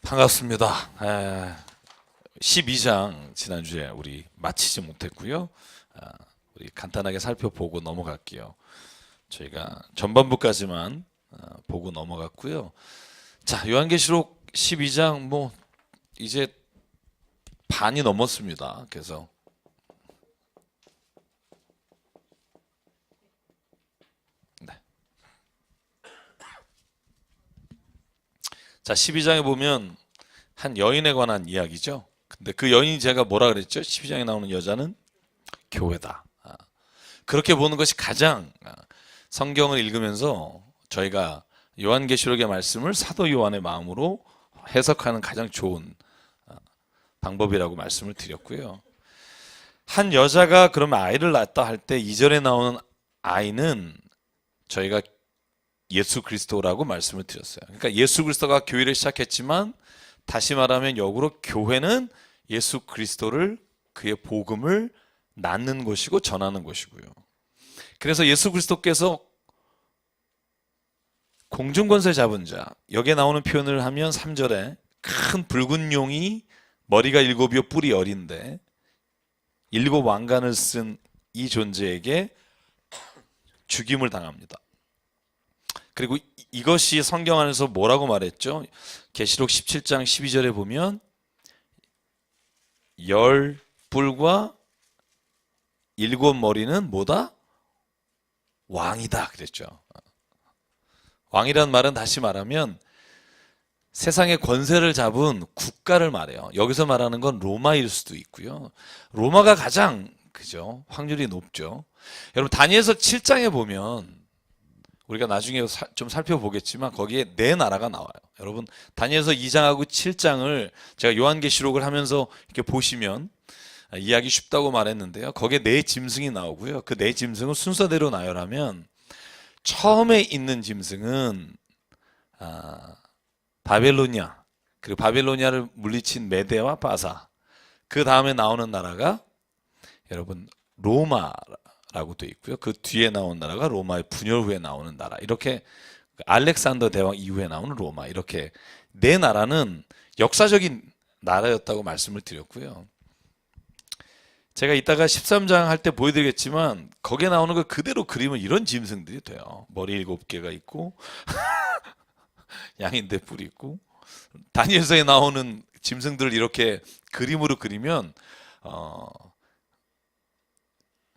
반갑습니다. 12장 지난주에 우리 마치지 못했고요. 우리 간단하게 살펴보고 넘어갈게요. 저희가 전반부까지만 보고 넘어갔고요. 자, 요한계시록 12장 뭐 이제 반이 넘었습니다. 그래서 자, 12장에 보면 한 여인에 관한 이야기죠. 근데 그 여인이 제가 뭐라 그랬죠? 12장에 나오는 여자는 교회다. 그렇게 보는 것이 가장 성경을 읽으면서 저희가 요한계시록의 말씀을 사도 요한의 마음으로 해석하는 가장 좋은 방법이라고 말씀을 드렸고요. 한 여자가 그러면 아이를 낳았다 할 때 2절에 나오는 아이는 저희가 예수 그리스도라고 말씀을 드렸어요. 그러니까 예수 그리스도가 교회를 시작했지만 다시 말하면 역으로 교회는 예수 그리스도를 그의 복음을 낳는 것이고 전하는 것이고요. 그래서 예수 그리스도께서 공중권세 잡은 자, 여기에 나오는 표현을 하면 3절에 큰 붉은 용이 머리가 7이요 뿔이 10인데 7 왕관을 쓴 이 존재에게 죽임을 당합니다. 그리고 이것이 성경 안에서 뭐라고 말했죠? 계시록 17장 12절에 보면 10뿔과 7머리는 뭐다? 왕이다 그랬죠. 왕이란 말은 다시 말하면 세상의 권세를 잡은 국가를 말해요. 여기서 말하는 건 로마일 수도 있고요. 로마가 가장 그죠? 확률이 높죠. 여러분 다니엘서 7장에 보면 우리가 나중에 좀 살펴보겠지만 거기에 네 나라가 나와요. 여러분 다니엘서 2장하고 7장을 제가 요한계시록을 하면서 이렇게 보시면 이해하기 쉽다고 말했는데요. 거기에 네 짐승이 나오고요. 그 네 짐승을 순서대로 나열하면 처음에 있는 짐승은 바벨로니아, 그리고 바벨로니아를 물리친 메데와 바사, 그 다음에 나오는 나라가 여러분 로마라고 되어 있고요. 그 뒤에 나온 나라가 로마의 분열 후에 나오는 나라, 이렇게 알렉산더 대왕 이후에 나오는 로마, 이렇게 네 나라는 역사적인 나라였다고 말씀을 드렸고요. 제가 이따가 13장 할 때 보여드리겠지만 거기에 나오는 거 그대로 그리면 이런 짐승들이 돼요. 머리 7개가 있고 양인데 뿔이 있고, 다니엘서에 나오는 짐승들을 이렇게 그림으로 그리면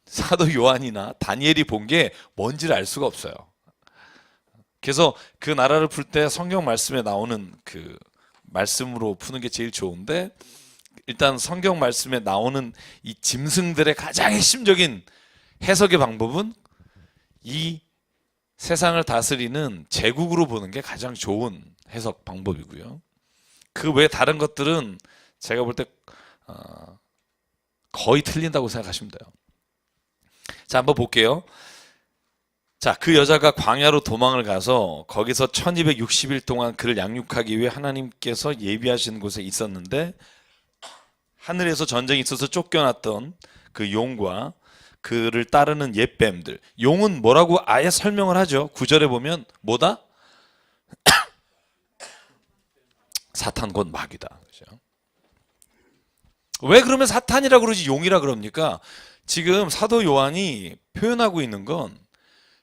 사도 요한이나 다니엘이 본 게 뭔지를 알 수가 없어요. 그래서 그 나라를 풀 때 성경 말씀에 나오는 그 말씀으로 푸는 게 제일 좋은데, 일단 성경 말씀에 나오는 이 짐승들의 가장 핵심적인 해석의 방법은 이 세상을 다스리는 제국으로 보는 게 가장 좋은 해석 방법이고요. 그 외 다른 것들은 제가 볼 때 거의 틀린다고 생각하시면 돼요. 자, 한번 볼게요. 자, 그 여자가 광야로 도망을 가서 거기서 1260일 동안 그를 양육하기 위해 하나님께서 예비하신 곳에 있었는데, 하늘에서 전쟁이 있어서 쫓겨났던 그 용과 그를 따르는 옛뱀들. 용은 뭐라고 아예 설명을 하죠. 9절에 보면 뭐다? 사탄 곧 마귀다. 그렇죠? 왜 그러면 사탄이라고 그러지 용이라 그럽니까? 지금 사도 요한이 표현하고 있는 건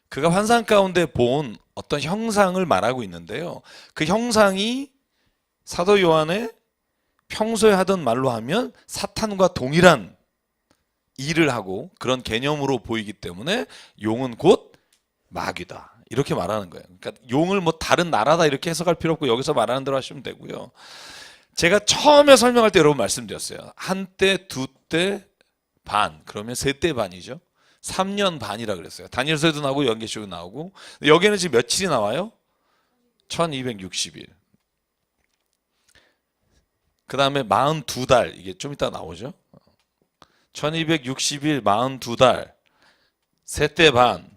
그가 환상 가운데 본 어떤 형상을 말하고 있는데요. 그 형상이 사도 요한의 평소에 하던 말로 하면 사탄과 동일한 일을 하고 그런 개념으로 보이기 때문에 용은 곧 마귀다, 이렇게 말하는 거예요. 그러니까 용을 뭐 다른 나라다 이렇게 해석할 필요 없고 여기서 말하는 대로 하시면 되고요. 제가 처음에 설명할 때 여러분 말씀드렸어요. 한때, 두때 반, 그러면 세때 반이죠. 3년 반이라 그랬어요. 다니엘서에도 나오고 요한계시록에도 나오고. 여기는 지금 며칠이 나와요? 1260일. 그 다음에 42달, 이게 좀 이따 나오죠. 1260일 42달, 세때 반.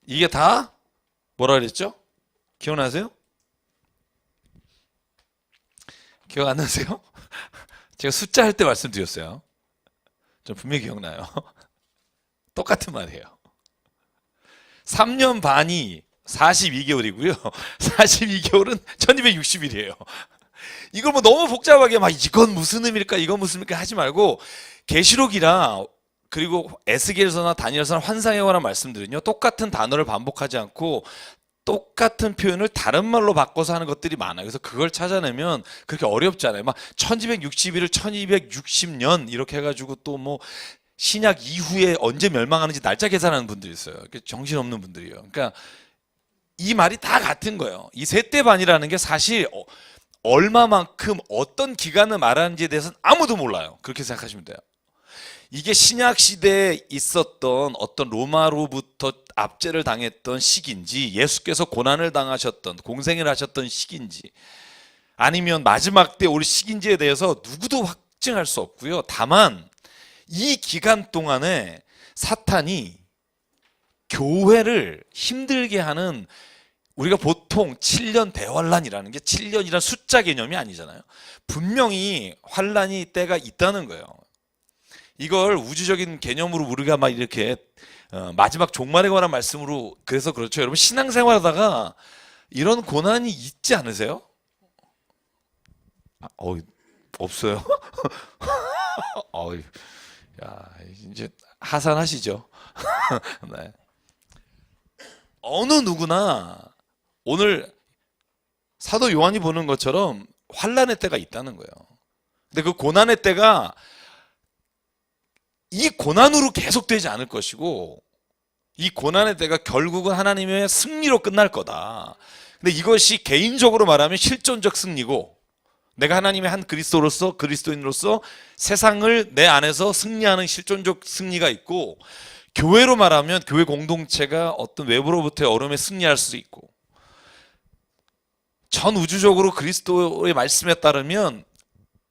이게 다 뭐라 그랬죠? 기억나세요? 기억 안 나세요? 제가 숫자 할 때 말씀드렸어요. 전 분명히 기억나요. 똑같은 말이에요. 3년 반이 42개월이고요. 42개월은 1260일이에요. 이걸 뭐 너무 복잡하게 막 이건 무슨 의미일까 이건 무슨 의미일까 하지 말고 계시록이라 그리고 에스겔서나 다니엘서나 환상에 관한 말씀들은요 똑같은 단어를 반복하지 않고 똑같은 표현을 다른 말로 바꿔서 하는 것들이 많아요. 그래서 그걸 찾아내면 그렇게 어렵지 않아요. 막 1261을 1260년 이렇게 해가지고 또 뭐 신약 이후에 언제 멸망하는지 날짜 계산하는 분들이 있어요. 정신없는 분들이에요. 그러니까 이 말이 다 같은 거예요. 이 세대반이라는 게 사실 얼마만큼 어떤 기간을 말하는지에 대해서는 아무도 몰라요. 그렇게 생각하시면 돼요. 이게 신약 시대에 있었던 어떤 로마로부터 압제를 당했던 시기인지 예수께서 고난을 당하셨던 공생을 하셨던 시기인지 아니면 마지막 때 올 시기인지에 대해서 누구도 확증할 수 없고요. 다만 이 기간 동안에 사탄이 교회를 힘들게 하는 우리가 보통 7년 대환란이라는 게 7년이란 숫자 개념이 아니잖아요. 분명히 환란이 때가 있다는 거예요. 이걸 우주적인 개념으로 우리가 막 이렇게 마지막 종말에 관한 말씀으로 그래서 그렇죠. 여러분 신앙생활하다가 이런 고난이 있지 않으세요? 없어요. 야, 이제 하산하시죠. 네. 어느 누구나 오늘 사도 요한이 보는 것처럼 환란의 때가 있다는 거예요. 근데 그 고난의 때가 이 고난으로 계속되지 않을 것이고 이 고난의 때가 결국은 하나님의 승리로 끝날 거다. 근데 이것이 개인적으로 말하면 실존적 승리고 내가 하나님의 한 그리스도인으로서 세상을 내 안에서 승리하는 실존적 승리가 있고 교회로 말하면 교회 공동체가 어떤 외부로부터의 어려움에 승리할 수도 있고 전 우주적으로 그리스도의 말씀에 따르면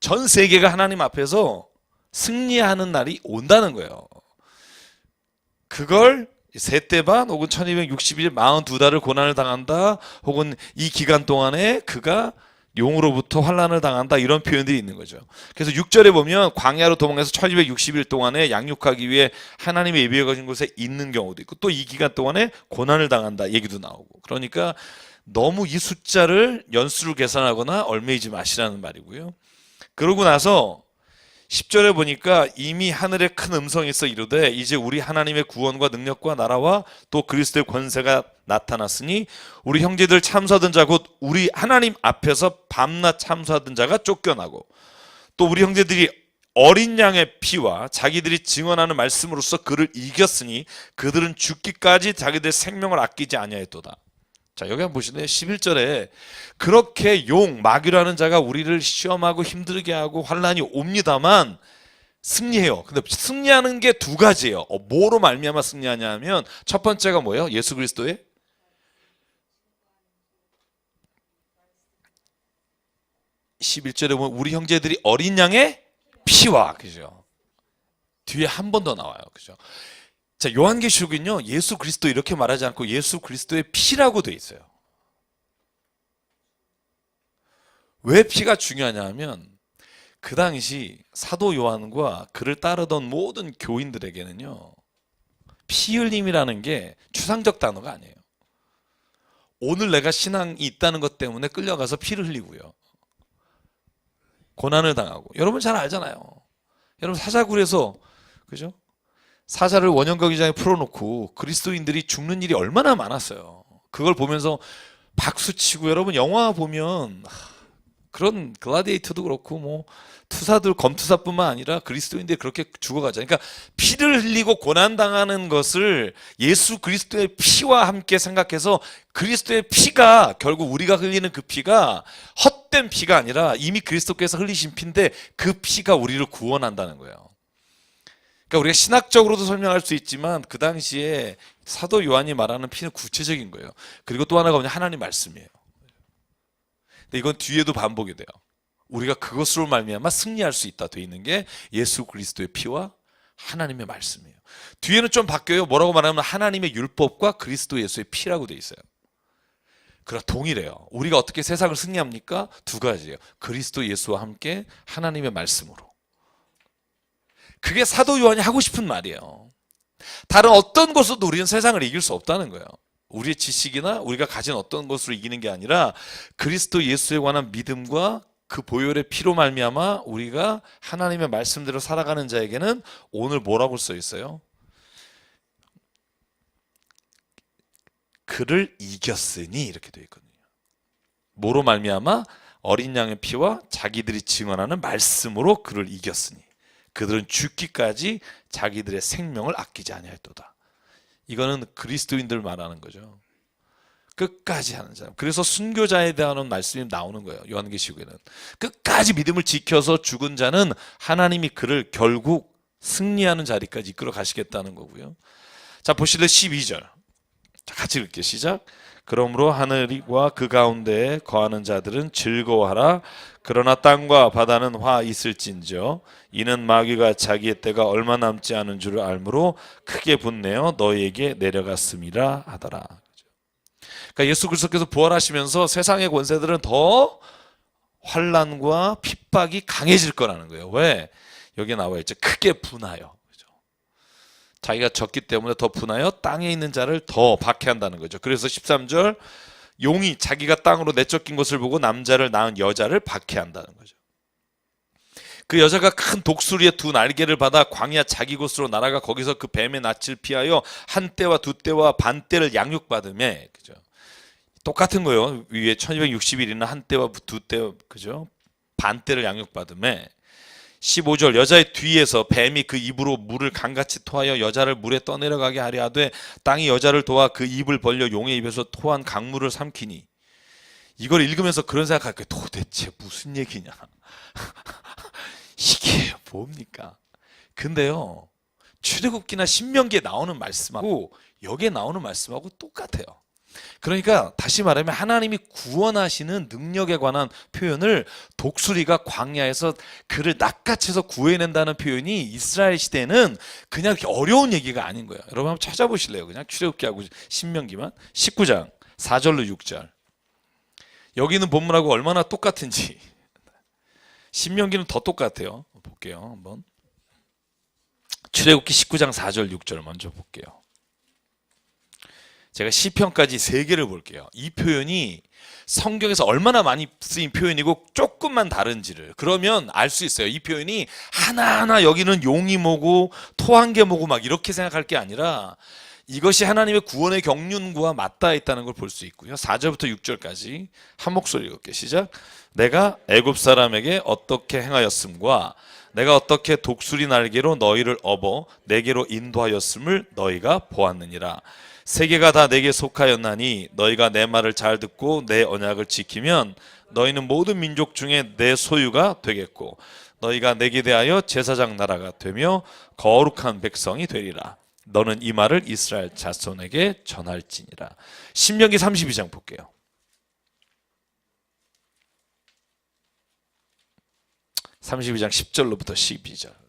전 세계가 하나님 앞에서 승리하는 날이 온다는 거예요. 그걸 세대반 혹은 1260일 42달을 고난을 당한다 혹은 이 기간 동안에 그가 용으로부터 환난을 당한다 이런 표현들이 있는 거죠. 그래서 6절에 보면 광야로 도망해서 1260일 동안에 양육하기 위해 하나님의 예비해 가진 곳에 있는 경우도 있고 또 이 기간 동안에 고난을 당한다 얘기도 나오고 그러니까 너무 이 숫자를 연수를 계산하거나 얽매이지 마시라는 말이고요. 그러고 나서 10절에 보니까 이미 하늘에 큰 음성이 있어 이르되 이제 우리 하나님의 구원과 능력과 나라와 또 그리스도의 권세가 나타났으니 우리 형제들 참수하던 자 곧 우리 하나님 앞에서 밤낮 참수하던 자가 쫓겨나고 또 우리 형제들이 어린 양의 피와 자기들이 증언하는 말씀으로써 그를 이겼으니 그들은 죽기까지 자기들 생명을 아끼지 아니하였도다. 자, 여기 한번 보시네요. 11절에 그렇게 마귀라는 자가 우리를 시험하고 힘들게 하고 환난이 옵니다만 승리해요. 근데 승리하는 게 두 가지예요. 뭐로 말미암아 승리하냐 하면 첫 번째가 뭐예요? 예수 그리스도의 11절에 보면 우리 형제들이 어린 양의 피와 그죠? 뒤에 한 번 더 나와요. 그죠? 자, 요한계시록은요 예수 그리스도 이렇게 말하지 않고 예수 그리스도의 피라고 돼 있어요. 왜 피가 중요하냐 하면 그 당시 사도 요한과 그를 따르던 모든 교인들에게는요 피 흘림이라는 게 추상적 단어가 아니에요. 오늘 내가 신앙이 있다는 것 때문에 끌려가서 피를 흘리고요 고난을 당하고 여러분 잘 알잖아요. 여러분 사자굴에서 그죠? 사자를 원형거기장에 풀어놓고 그리스도인들이 죽는 일이 얼마나 많았어요. 그걸 보면서 박수치고 여러분 영화 보면 그런 글라디에이터도 그렇고 뭐 투사들 검투사뿐만 아니라 그리스도인들이 그렇게 죽어가잖아요. 그러니까 피를 흘리고 고난당하는 것을 예수 그리스도의 피와 함께 생각해서 그리스도의 피가 결국 우리가 흘리는 그 피가 헛된 피가 아니라 이미 그리스도께서 흘리신 피인데 그 피가 우리를 구원한다는 거예요. 그러니까 우리가 신학적으로도 설명할 수 있지만 그 당시에 사도 요한이 말하는 피는 구체적인 거예요. 그리고 또 하나가 뭐냐 하나님 말씀이에요. 근데 이건 뒤에도 반복이 돼요. 우리가 그것으로 말미암아 승리할 수 있다 돼 있는 게 예수 그리스도의 피와 하나님의 말씀이에요. 뒤에는 좀 바뀌어요. 뭐라고 말하면 하나님의 율법과 그리스도 예수의 피라고 돼 있어요. 그러나 동일해요. 우리가 어떻게 세상을 승리합니까? 두 가지예요. 그리스도 예수와 함께 하나님의 말씀으로. 그게 사도 요한이 하고 싶은 말이에요. 다른 어떤 것으로도 우리는 세상을 이길 수 없다는 거예요. 우리의 지식이나 우리가 가진 어떤 것으로 이기는 게 아니라 그리스도 예수에 관한 믿음과 그 보혈의 피로 말미암아 우리가 하나님의 말씀대로 살아가는 자에게는 오늘 뭐라고 써 있어요? 그를 이겼으니 이렇게 되어 있거든요. 뭐로 말미암아? 어린 양의 피와 자기들이 증언하는 말씀으로 그를 이겼으니 그들은 죽기까지 자기들의 생명을 아끼지 아니하였도다. 이거는 그리스도인들 말하는 거죠. 끝까지 하는 사람. 그래서 순교자에 대한 말씀이 나오는 거예요. 요한계시록에는. 끝까지 믿음을 지켜서 죽은 자는 하나님이 그를 결국 승리하는 자리까지 이끌어 가시겠다는 거고요. 자, 보실래 12절. 자, 같이 읽게 시작. 그러므로 하늘과 그 가운데에 거하는 자들은 즐거워하라. 그러나 땅과 바다는 화 있을진저 이는 마귀가 자기의 때가 얼마 남지 않은 줄을 알므로 크게 분내어 너희에게 내려갔음이라 하더라. 그러니까 예수 그리스도께서 부활하시면서 세상의 권세들은 더 환난과 핍박이 강해질 거라는 거예요. 왜? 여기 나와 있죠. 크게 분하여. 자기가 졌기 때문에 더 분하여 땅에 있는 자를 더 박해한다는 거죠. 그래서 13절 용이 자기가 땅으로 내쫓긴 것을 보고 남자를 낳은 여자를 박해한다는 거죠. 그 여자가 큰 독수리의 두 날개를 받아 광야 자기 곳으로 날아가 거기서 그 뱀의 낯을 피하여 한 떼와 두 떼와 반 떼를 양육받으며, 그죠? 똑같은 거예요. 위에 1260일이나 한 떼와 두 떼, 그죠? 반 떼를 양육받으며 15절 여자의 뒤에서 뱀이 그 입으로 물을 강같이 토하여 여자를 물에 떠내려가게 하려 하되 땅이 여자를 도와 그 입을 벌려 용의 입에서 토한 강물을 삼키니. 이걸 읽으면서 그런 생각할 거예요. 도대체 무슨 얘기냐. 이게 뭡니까? 근데요, 출애굽기나 신명기에 나오는 말씀하고 여기에 나오는 말씀하고 똑같아요. 그러니까 다시 말하면 하나님이 구원하시는 능력에 관한 표현을 독수리가 광야에서 그를 낚아채서 구해낸다는 표현이 이스라엘 시대에는 그냥 이렇게 어려운 얘기가 아닌 거예요. 여러분 한번 찾아보실래요? 그냥 출애굽기하고 신명기만 19장 4절로 6절. 여기는 본문하고 얼마나 똑같은지. 신명기는 더 똑같아요. 볼게요. 한번. 출애굽기 19장 4절 6절 먼저 볼게요. 제가 시편까지 3개를 볼게요. 이 표현이 성경에서 얼마나 많이 쓰인 표현이고 조금만 다른지를 그러면 알 수 있어요. 이 표현이 하나하나 여기는 용이 뭐고 토한 게 뭐고 막 이렇게 생각할 게 아니라 이것이 하나님의 구원의 경륜과 맞닿아 있다는 걸 볼 수 있고요. 4절부터 6절까지 한 목소리 읽을게요. 시작. 내가 애굽 사람에게 어떻게 행하였음과 내가 어떻게 독수리 날개로 너희를 업어 내게로 인도하였음을 너희가 보았느니라. 세계가 다 내게 속하였나니 너희가 내 말을 잘 듣고 내 언약을 지키면 너희는 모든 민족 중에 내 소유가 되겠고 너희가 내게 대하여 제사장 나라가 되며 거룩한 백성이 되리라. 너는 이 말을 이스라엘 자손에게 전할지니라. 신명기 32장 볼게요. (32장) 10절로부터 12절.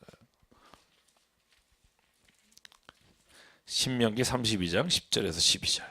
신명기 32장 10절에서 12절.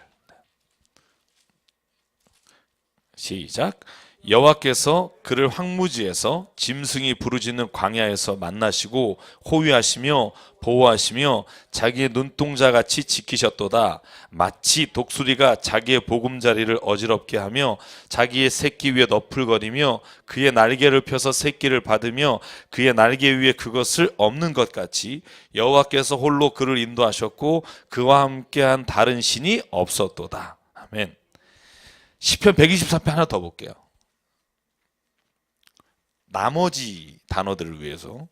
시작. 여호와께서 그를 황무지에서 짐승이 부르짖는 광야에서 만나시고 호위하시며 보호하시며 자기의 눈동자같이 지키셨도다. 마치 독수리가 자기의 보금자리를 어지럽게 하며 자기의 새끼 위에 너풀거리며 그의 날개를 펴서 새끼를 받으며 그의 날개 위에 그것을 엎는 것 같이 여호와께서 홀로 그를 인도하셨고 그와 함께한 다른 신이 없었도다. 아멘. 시편 124편 하나 더 볼게요. 나머지 단어들을 위해서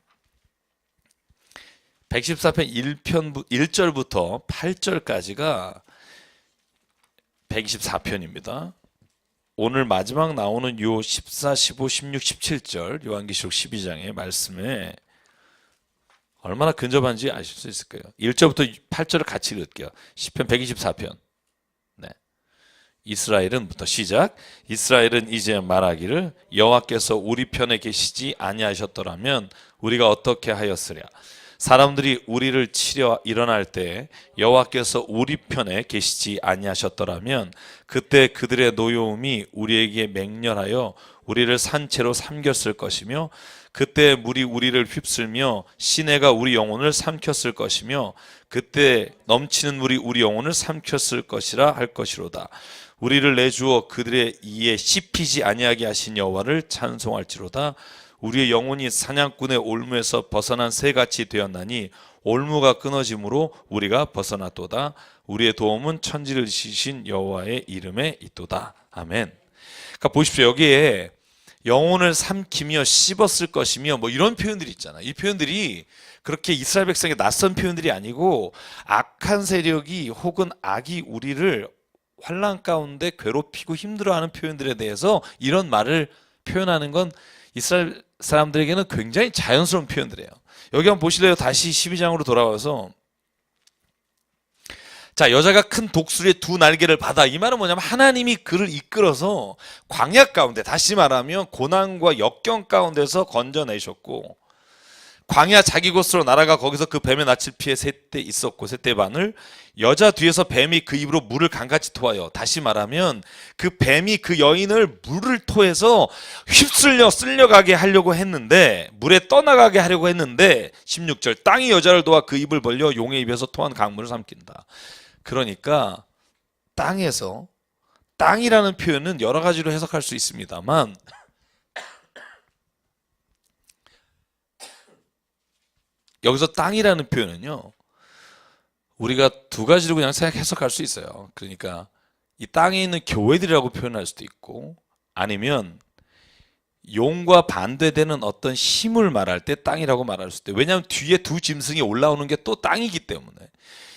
114편 1절부터 8절까지가 124편입니다. 오늘 마지막 나오는 요 14, 15, 16, 17절 요한계시록 12장의 말씀에 얼마나 근접한지 아실 수 있을 거예요. 1절부터 8절을 같이 읽을게요. 시편 124편. 이스라엘은부터 시작. 이스라엘은 이제 말하기를 여호와께서 우리 편에 계시지 아니하셨더라면 우리가 어떻게 하였으랴. 사람들이 우리를 치려 일어날 때 여호와께서 우리 편에 계시지 아니하셨더라면 그때 그들의 노여움이 우리에게 맹렬하여 우리를 산채로 삼겼을 것이며 그때 물이 우리를 휩쓸며 시내가 우리 영혼을 삼켰을 것이며 그때 넘치는 물이 우리 영혼을 삼켰을 것이라 할 것이로다. 우리를 내주어 그들의 이에 씹히지 아니하게 하신 여호와를 찬송할지로다. 우리의 영혼이 사냥꾼의 올무에서 벗어난 새같이 되었나니 올무가 끊어짐으로 우리가 벗어났도다. 우리의 도움은 천지를 지으신 여호와의 이름에 있도다. 아멘. 그러니까 보십시오. 여기에 영혼을 삼키며 씹었을 것이며 뭐 이런 표현들이 있잖아. 이 표현들이 그렇게 이스라엘 백성에게 낯선 표현들이 아니고 악한 세력이 혹은 악이 우리를 환난 가운데 괴롭히고 힘들어하는 표현들에 대해서 이런 말을 표현하는 건 이스라엘 사람들에게는 굉장히 자연스러운 표현들이에요. 여기 한번 보실래요? 다시 12장으로 돌아와서 자, 여자가 큰 독수리의 두 날개를 받아. 이 말은 뭐냐면 하나님이 그를 이끌어서 광야 가운데, 다시 말하면 고난과 역경 가운데서 건져내셨고 광야 자기 곳으로 날아가 거기서 그 뱀의 낯을 피해 셋대 있었고 셋대 반을 여자 뒤에서 뱀이 그 입으로 물을 강같이 토하여, 다시 말하면 그 뱀이 그 여인을 물을 토해서 휩쓸려 쓸려가게 하려고 했는데, 물에 떠나가게 하려고 했는데 16절 땅이 여자를 도와 그 입을 벌려 용의 입에서 토한 강물을 삼킨다. 그러니까 땅에서, 땅이라는 표현은 여러 가지로 해석할 수 있습니다만 여기서 땅이라는 표현은요, 우리가 두 가지로 그냥 해석할 수 있어요. 그러니까 이 땅에 있는 교회들이라고 표현할 수도 있고, 아니면 용과 반대되는 어떤 힘을 말할 때 땅이라고 말할 수도 있어요. 왜냐하면 뒤에 두 짐승이 올라오는 게 또 땅이기 때문에.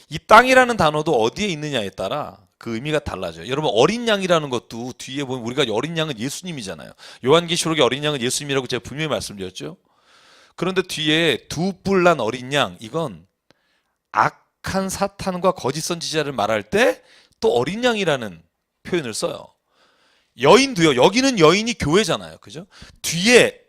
이 땅이라는 단어도 어디에 있느냐에 따라 그 의미가 달라져요. 여러분, 어린 양이라는 것도 뒤에 보면 우리가 어린 양은 예수님이잖아요. 요한계시록의 어린 양은 예수님이라고 제가 분명히 말씀드렸죠. 그런데 뒤에 두 뿔 난 어린 양, 이건 악한 사탄과 거짓 선지자를 말할 때 또 어린 양이라는 표현을 써요. 여인도요. 여기는 여인이 교회잖아요. 그죠? 뒤에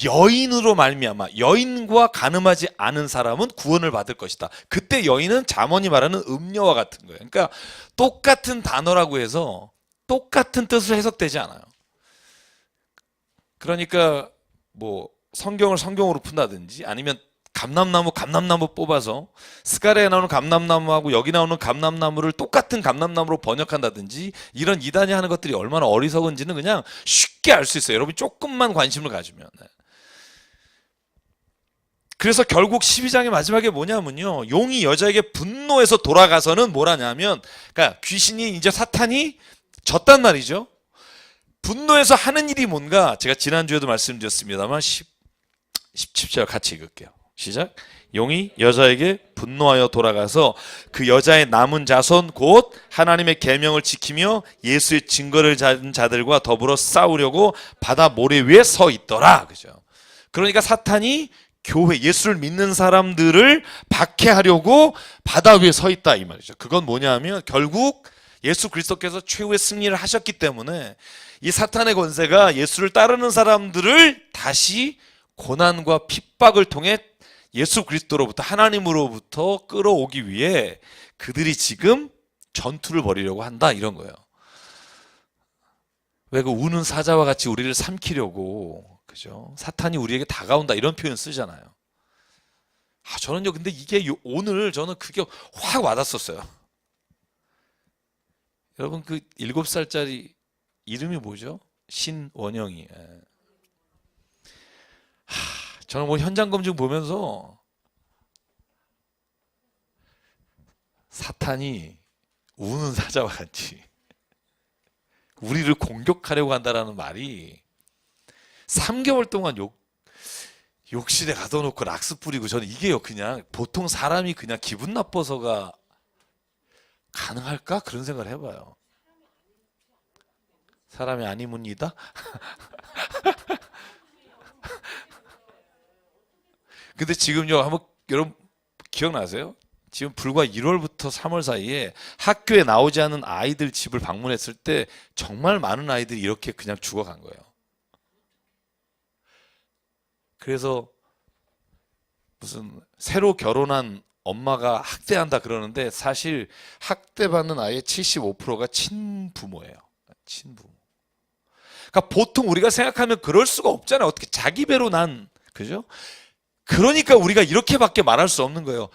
여인으로 말미암아, 여인과 간음하지 않은 사람은 구원을 받을 것이다. 그때 여인은 잠언이 말하는 음녀와 같은 거예요. 그러니까 똑같은 단어라고 해서 똑같은 뜻으로 해석되지 않아요. 그러니까 뭐 성경을 성경으로 푼다든지, 아니면 감남나무 뽑아서 스가랴에 나오는 감남나무하고 여기 나오는 감남나무를 똑같은 감남나무로 번역한다든지, 이런 이단이 하는 것들이 얼마나 어리석은지는 그냥 쉽게 알 수 있어요. 여러분이 조금만 관심을 가지면. 그래서 결국 12장의 마지막에 뭐냐면요, 용이 여자에게 분노해서 돌아가서는 뭐라냐면, 그러니까 귀신이, 이제 사탄이 졌단 말이죠. 분노해서 하는 일이 뭔가, 제가 지난주에도 말씀드렸습니다만 17절 같이 읽을게요. 시작. 용이 여자에게 분노하여 돌아가서 그 여자의 남은 자손 곧 하나님의 계명을 지키며 예수의 증거를 잡은 자들과 더불어 싸우려고 바다 모래 위에 서 있더라. 그죠? 그러니까 사탄이 교회, 예수를 믿는 사람들을 박해하려고 바다 위에 서 있다, 이 말이죠. 그건 뭐냐 하면 결국 예수 그리스도께서 최후의 승리를 하셨기 때문에 이 사탄의 권세가 예수를 따르는 사람들을 다시 고난과 핍박을 통해 예수 그리스도로부터, 하나님으로부터 끌어오기 위해 그들이 지금 전투를 벌이려고 한다, 이런 거예요. 왜 그 우는 사자와 같이 우리를 삼키려고, 그죠? 사탄이 우리에게 다가온다, 이런 표현 쓰잖아요. 저는요, 근데 이게 오늘 저는 그게 확 와닿았었어요. 여러분, 그 7살짜리 이름이 뭐죠? 신원영이. 저는 뭐 현장 검증 보면서 사탄이 우는 사자와 같이 우리를 공격하려고 한다라는 말이 3개월 동안 욕실에 가둬놓고 락스 뿌리고, 저는 이게요, 그냥 보통 사람이 그냥 기분 나빠서가 가능할까? 그런 생각을 해봐요. 사람이 아니문이다? 근데 지금요, 한번 여러분 기억나세요? 지금 불과 1월부터 3월 사이에 학교에 나오지 않은 아이들 집을 방문했을 때 정말 많은 아이들이 이렇게 그냥 죽어간 거예요. 그래서 무슨 새로 결혼한 엄마가 학대한다 그러는데, 사실 학대받는 아이의 75%가 친부모예요. 친부모. 그러니까 보통 우리가 생각하면 그럴 수가 없잖아요. 어떻게 자기 배로 난, 그죠? 그러니까 우리가 이렇게밖에 말할 수 없는 거예요.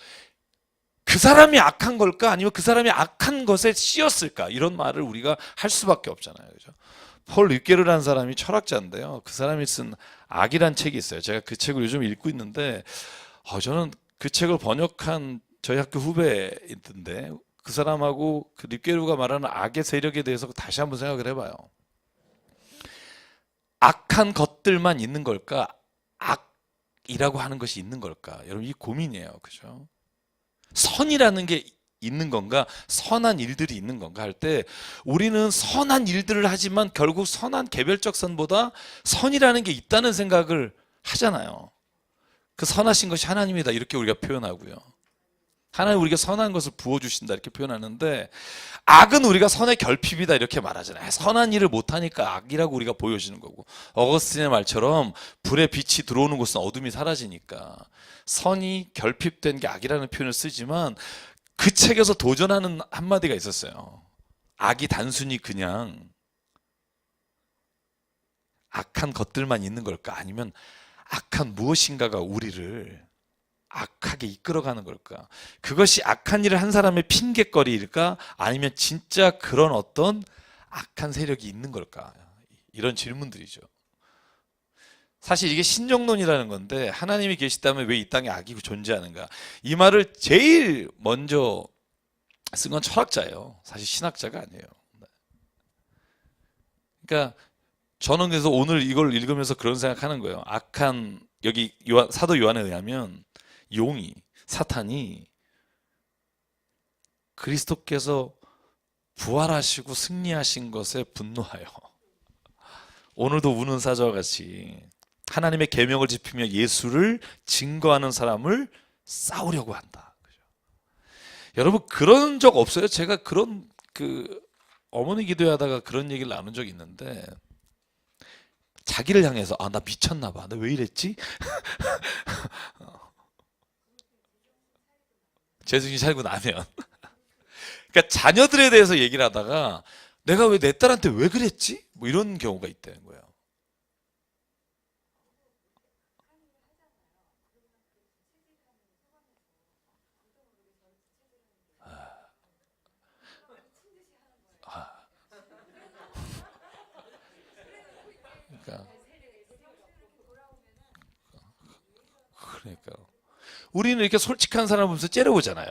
그 사람이 악한 걸까? 아니면 그 사람이 악한 것에 씌었을까? 이런 말을 우리가 할 수밖에 없잖아요. 그죠? 폴 류케르라는 사람이 철학자인데요. 그 사람이 쓴 악이란 책이 있어요. 제가 그 책을 요즘 읽고 있는데, 저는 그 책을 번역한 저희 학교 후배인데, 그 사람하고 그 류케르가 말하는 악의 세력에 대해서 다시 한번 생각을 해봐요. 악한 것들만 있는 걸까? 악이라고 하는 것이 있는 걸까? 여러분, 이 고민이에요. 그죠? 선이라는 게 있는 건가? 선한 일들이 있는 건가? 할 때 우리는 선한 일들을 하지만 결국 선한 개별적 선보다 선이라는 게 있다는 생각을 하잖아요. 그 선하신 것이 하나님이다 이렇게 우리가 표현하고요. 하나님 우리가 선한 것을 부어주신다 이렇게 표현하는데, 악은 우리가 선의 결핍이다 이렇게 말하잖아요. 선한 일을 못하니까 악이라고 우리가 보여지는 거고, 어거스틴의 말처럼 불의 빛이 들어오는 곳은 어둠이 사라지니까 선이 결핍된 게 악이라는 표현을 쓰지만, 그 책에서 도전하는 한마디가 있었어요. 악이 단순히 그냥 악한 것들만 있는 걸까? 아니면 악한 무엇인가가 우리를 악하게 이끌어가는 걸까? 그것이 악한 일을 한 사람의 핑계거리일까? 아니면 진짜 그런 어떤 악한 세력이 있는 걸까? 이런 질문들이죠. 사실 이게 신정론이라는 건데, 하나님이 계시다면 왜 이 땅에 악이 존재하는가? 이 말을 제일 먼저 쓴 건 철학자예요. 사실 신학자가 아니에요. 그러니까 저는 그래서 오늘 이걸 읽으면서 그런 생각하는 거예요. 악한, 여기 사도 요한에 의하면 용이, 사탄이 그리스도께서 부활하시고 승리하신 것에 분노하여 오늘도 우는 사자와 같이 하나님의 계명을 지키며 예수를 증거하는 사람을 싸우려고 한다. 그죠? 여러분, 그런 적 없어요? 제가 그런 어머니 기도하다가 그런 얘기를 나눈 적이 있는데, 자기를 향해서 나 미쳤나 봐. 나 왜 이랬지? 재승이 살고 나면 그러니까 자녀들에 대해서 얘기를 하다가 내가 왜 내 딸한테 왜 그랬지? 뭐 이런 경우가 있다는 거예요. 그러니까 우리는 이렇게 솔직한 사람 보면서 째려보잖아요.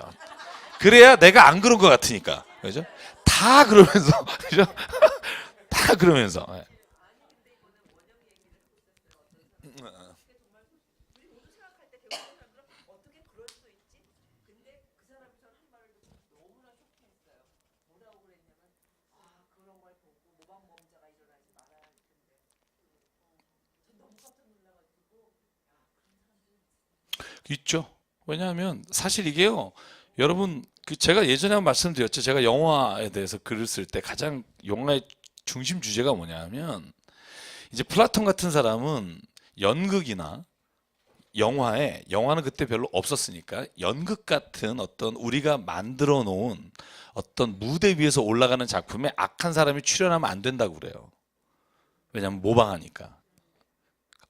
그래야 내가 안 그런 것 같으니까. 그죠? 다 그러면서 그죠? 다 그러면서. 있죠. 왜냐하면 사실 이게요, 여러분, 제가 예전에 한번 말씀드렸죠. 제가 영화에 대해서 글을 쓸 때 가장 영화의 중심 주제가 뭐냐면, 이제 플라톤 같은 사람은 연극이나 영화는 그때 별로 없었으니까 연극 같은 어떤 우리가 만들어 놓은 어떤 무대 위에서 올라가는 작품에 악한 사람이 출연하면 안 된다고 그래요. 왜냐하면 모방하니까.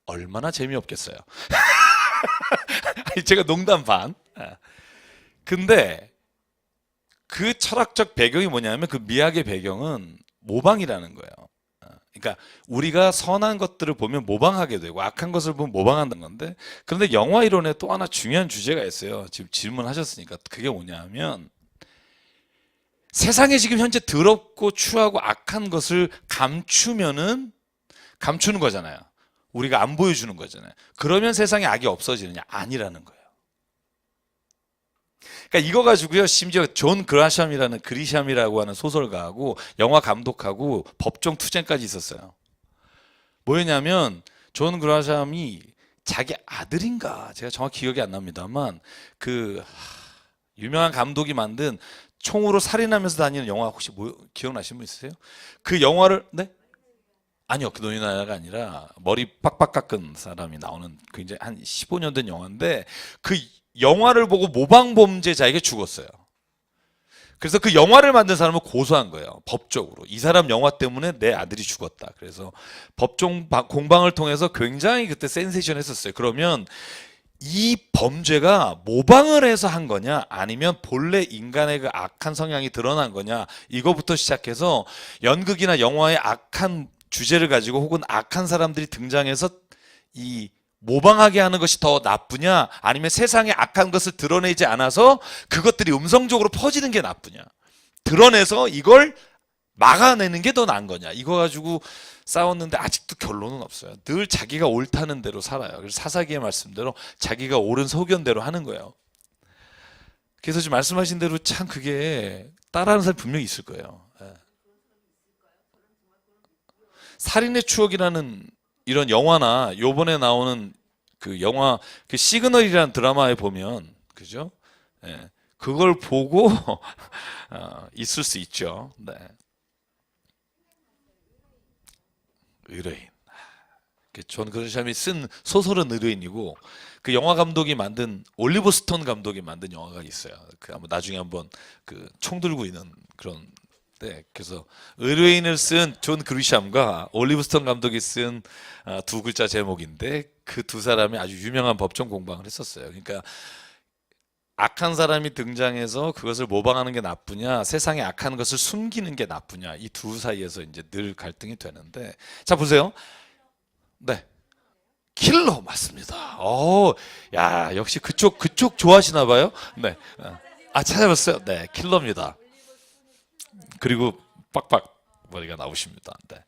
얼마나 재미없겠어요. 제가 농담 반. 근데 그 철학적 배경이 뭐냐면, 그 미학의 배경은 모방이라는 거예요. 그러니까 우리가 선한 것들을 보면 모방하게 되고 악한 것을 보면 모방한다는 건데, 그런데 영화 이론에 또 하나 중요한 주제가 있어요. 지금 질문하셨으니까. 그게 뭐냐면, 세상에 지금 현재 더럽고 추하고 악한 것을 감추는 거잖아요. 우리가 안 보여주는 거잖아요. 그러면 세상에 악이 없어지느냐? 아니라는 거예요. 그러니까 이거 가지고요, 심지어 존 그리샴이라고 하는 소설가하고 영화 감독하고 법정 투쟁까지 있었어요. 뭐였냐면, 존 그라샴이 자기 아들인가, 제가 정확히 기억이 안 납니다만, 유명한 감독이 만든 총으로 살인하면서 다니는 영화 혹시 기억나시는 분 있으세요? 그 영화를, 네? 아니요, 그 노인나라가 아니라 머리 빡빡 깎은 사람이 나오는 굉장히 한 15년 된 영화인데, 그 영화를 보고 모방 범죄자에게 죽었어요. 그래서 그 영화를 만든 사람을 고소한 거예요. 법적으로. 이 사람 영화 때문에 내 아들이 죽었다. 그래서 법정 공방을 통해서 굉장히 그때 센세이션 했었어요. 그러면 이 범죄가 모방을 해서 한 거냐 아니면 본래 인간의 그 악한 성향이 드러난 거냐, 이거부터 시작해서 연극이나 영화의 악한 주제를 가지고 혹은 악한 사람들이 등장해서 이 모방하게 하는 것이 더 나쁘냐 아니면 세상에 악한 것을 드러내지 않아서 그것들이 음성적으로 퍼지는 게 나쁘냐, 드러내서 이걸 막아내는 게 더 나은 거냐, 이거 가지고 싸웠는데 아직도 결론은 없어요. 늘 자기가 옳다는 대로 살아요. 그래서 사사기의 말씀대로 자기가 옳은 소견대로 하는 거예요. 그래서 지금 말씀하신 대로 참 그게 따라하는 사람이 분명히 있을 거예요. 예. 살인의 추억이라는 이런 영화나 요번에 나오는 그 영화 그 시그널이라는 드라마에 보면, 그죠? 예. 그걸 보고 있을 수 있죠. 네. 의뢰인. 전 그런 사람이 쓴 소설은 의뢰인이고, 그 영화 감독이 만든 올리버 스톤 감독이 만든 영화가 있어요. 그 한번 나중에 한번 그 총 들고 있는 그런. 네, 그래서 의뢰인을 쓴 존 그리샴과 올리버 스톤 감독이 쓴 두 글자 제목인데 그 두 사람이 아주 유명한 법정 공방을 했었어요. 그러니까 악한 사람이 등장해서 그것을 모방하는 게 나쁘냐, 세상에 악한 것을 숨기는 게 나쁘냐, 이 두 사이에서 이제 늘 갈등이 되는데, 자 보세요. 네, 킬러 맞습니다. 야 역시 그쪽 좋아하시나 봐요. 네, 찾아봤어요. 네, 킬러입니다. 그리고 빡빡 머리가 나오십니다. 네,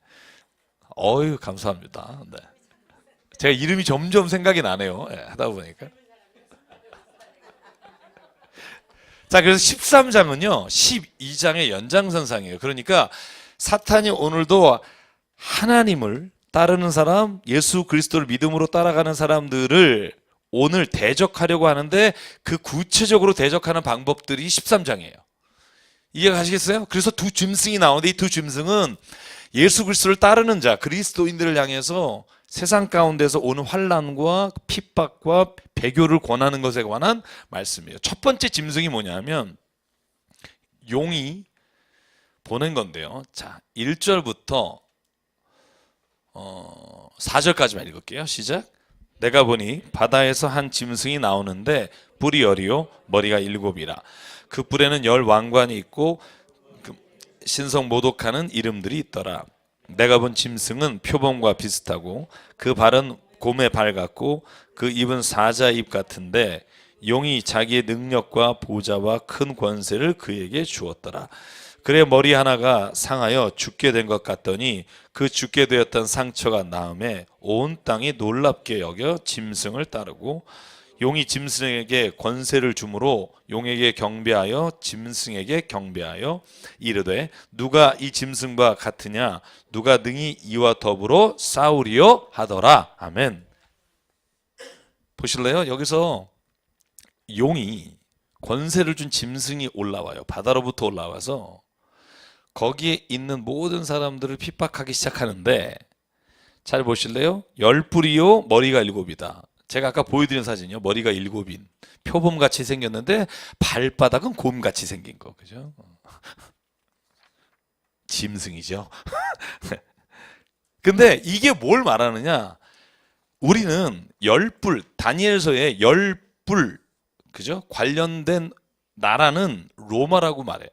어유 감사합니다. 네, 제가 이름이 점점 생각이 나네요. 네, 하다 보니까. 자, 그래서 13장은요, 12장의 연장선상이에요. 그러니까 사탄이 오늘도 하나님을 따르는 사람, 예수 그리스도를 믿음으로 따라가는 사람들을 오늘 대적하려고 하는데 그 구체적으로 대적하는 방법들이 13장이에요. 이해가시겠어요? 그래서 두 짐승이 나오는데 이 두 짐승은 예수 그리스도를 따르는 자, 그리스도인들을 향해서 세상 가운데서 오는 환난과 핍박과 배교를 권하는 것에 관한 말씀이에요. 첫 번째 짐승이 뭐냐면 용이 보낸 건데요. 자, 1절부터 4절까지만 읽을게요. 시작. 내가 보니 바다에서 한 짐승이 나오는데 뿔이 10이요 머리가 7이라. 그 뿔에는 10 왕관이 있고 신성 모독하는 이름들이 있더라. 내가 본 짐승은 표범과 비슷하고 그 발은 곰의 발 같고 그 입은 사자 입 같은데 용이 자기의 능력과 보좌와 큰 권세를 그에게 주었더라. 그래 머리 하나가 상하여 죽게 된 것 같더니 그 죽게 되었던 상처가 나음에 온 땅이 놀랍게 여겨 짐승을 따르고 용이 짐승에게 권세를 주므로 용에게 경배하여 짐승에게 경배하여 이르되 누가 이 짐승과 같으냐 누가 능히 이와 더불어 싸우리요 하더라. 아멘. 보실래요? 여기서 용이 권세를 준 짐승이 올라와요. 바다로부터 올라와서 거기에 있는 모든 사람들을 핍박하기 시작하는데, 잘 보실래요? 10뿔이요 머리가 7이다. 제가 아까 보여드린 사진이요. 머리가 7인 표범같이 생겼는데 발바닥은 곰같이 생긴 거. 그죠? 짐승이죠. 근데 이게 뭘 말하느냐? 우리는 10뿔, 다니엘서에 10뿔, 그죠? 관련된 나라는 로마라고 말해요.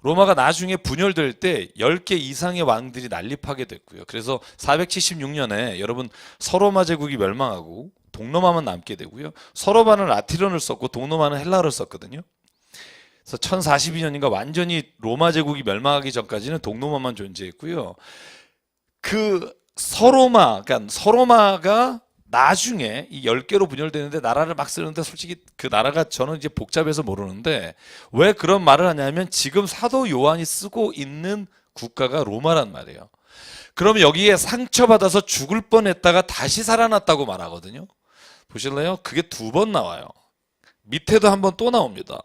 로마가 나중에 분열될 때 10개 이상의 왕들이 난립하게 됐고요. 그래서 476년에 여러분 서로마 제국이 멸망하고 동로마만 남게 되고요. 서로마는 라틴어를 썼고 동로마는 헬라어를 썼거든요. 그래서 1042년인가 완전히 로마 제국이 멸망하기 전까지는 동로마만 존재했고요. 그 그러니까 서로마가 나중에 이 10개로 분열되는데 나라를 막 쓰는데 솔직히 그 나라가 저는 이제 복잡해서 모르는데 왜 그런 말을 하냐면 지금 사도 요한이 쓰고 있는 국가가 로마란 말이에요. 그러면 여기에 상처받아서 죽을 뻔했다가 다시 살아났다고 말하거든요. 보실래요? 그게 2번 나와요. 밑에도 한 번 또 나옵니다.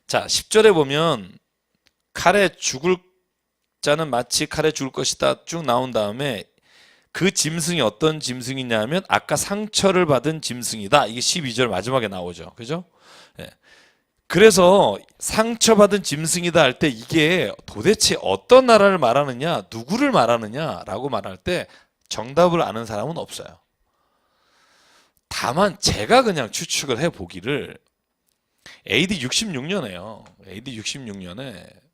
자, 10절에 보면 칼에 죽을 자는 마치 칼에 죽을 것이다 쭉 나온 다음에 그 짐승이 어떤 짐승이냐면 아까 상처를 받은 짐승이다. 이게 12절 마지막에 나오죠. 그죠? 예. 그래서 상처받은 짐승이다 할 때 이게 도대체 어떤 나라를 말하느냐, 누구를 말하느냐라고 말할 때 정답을 아는 사람은 없어요. 다만 제가 그냥 추측을 해보기를 AD 66년에요. AD 66년에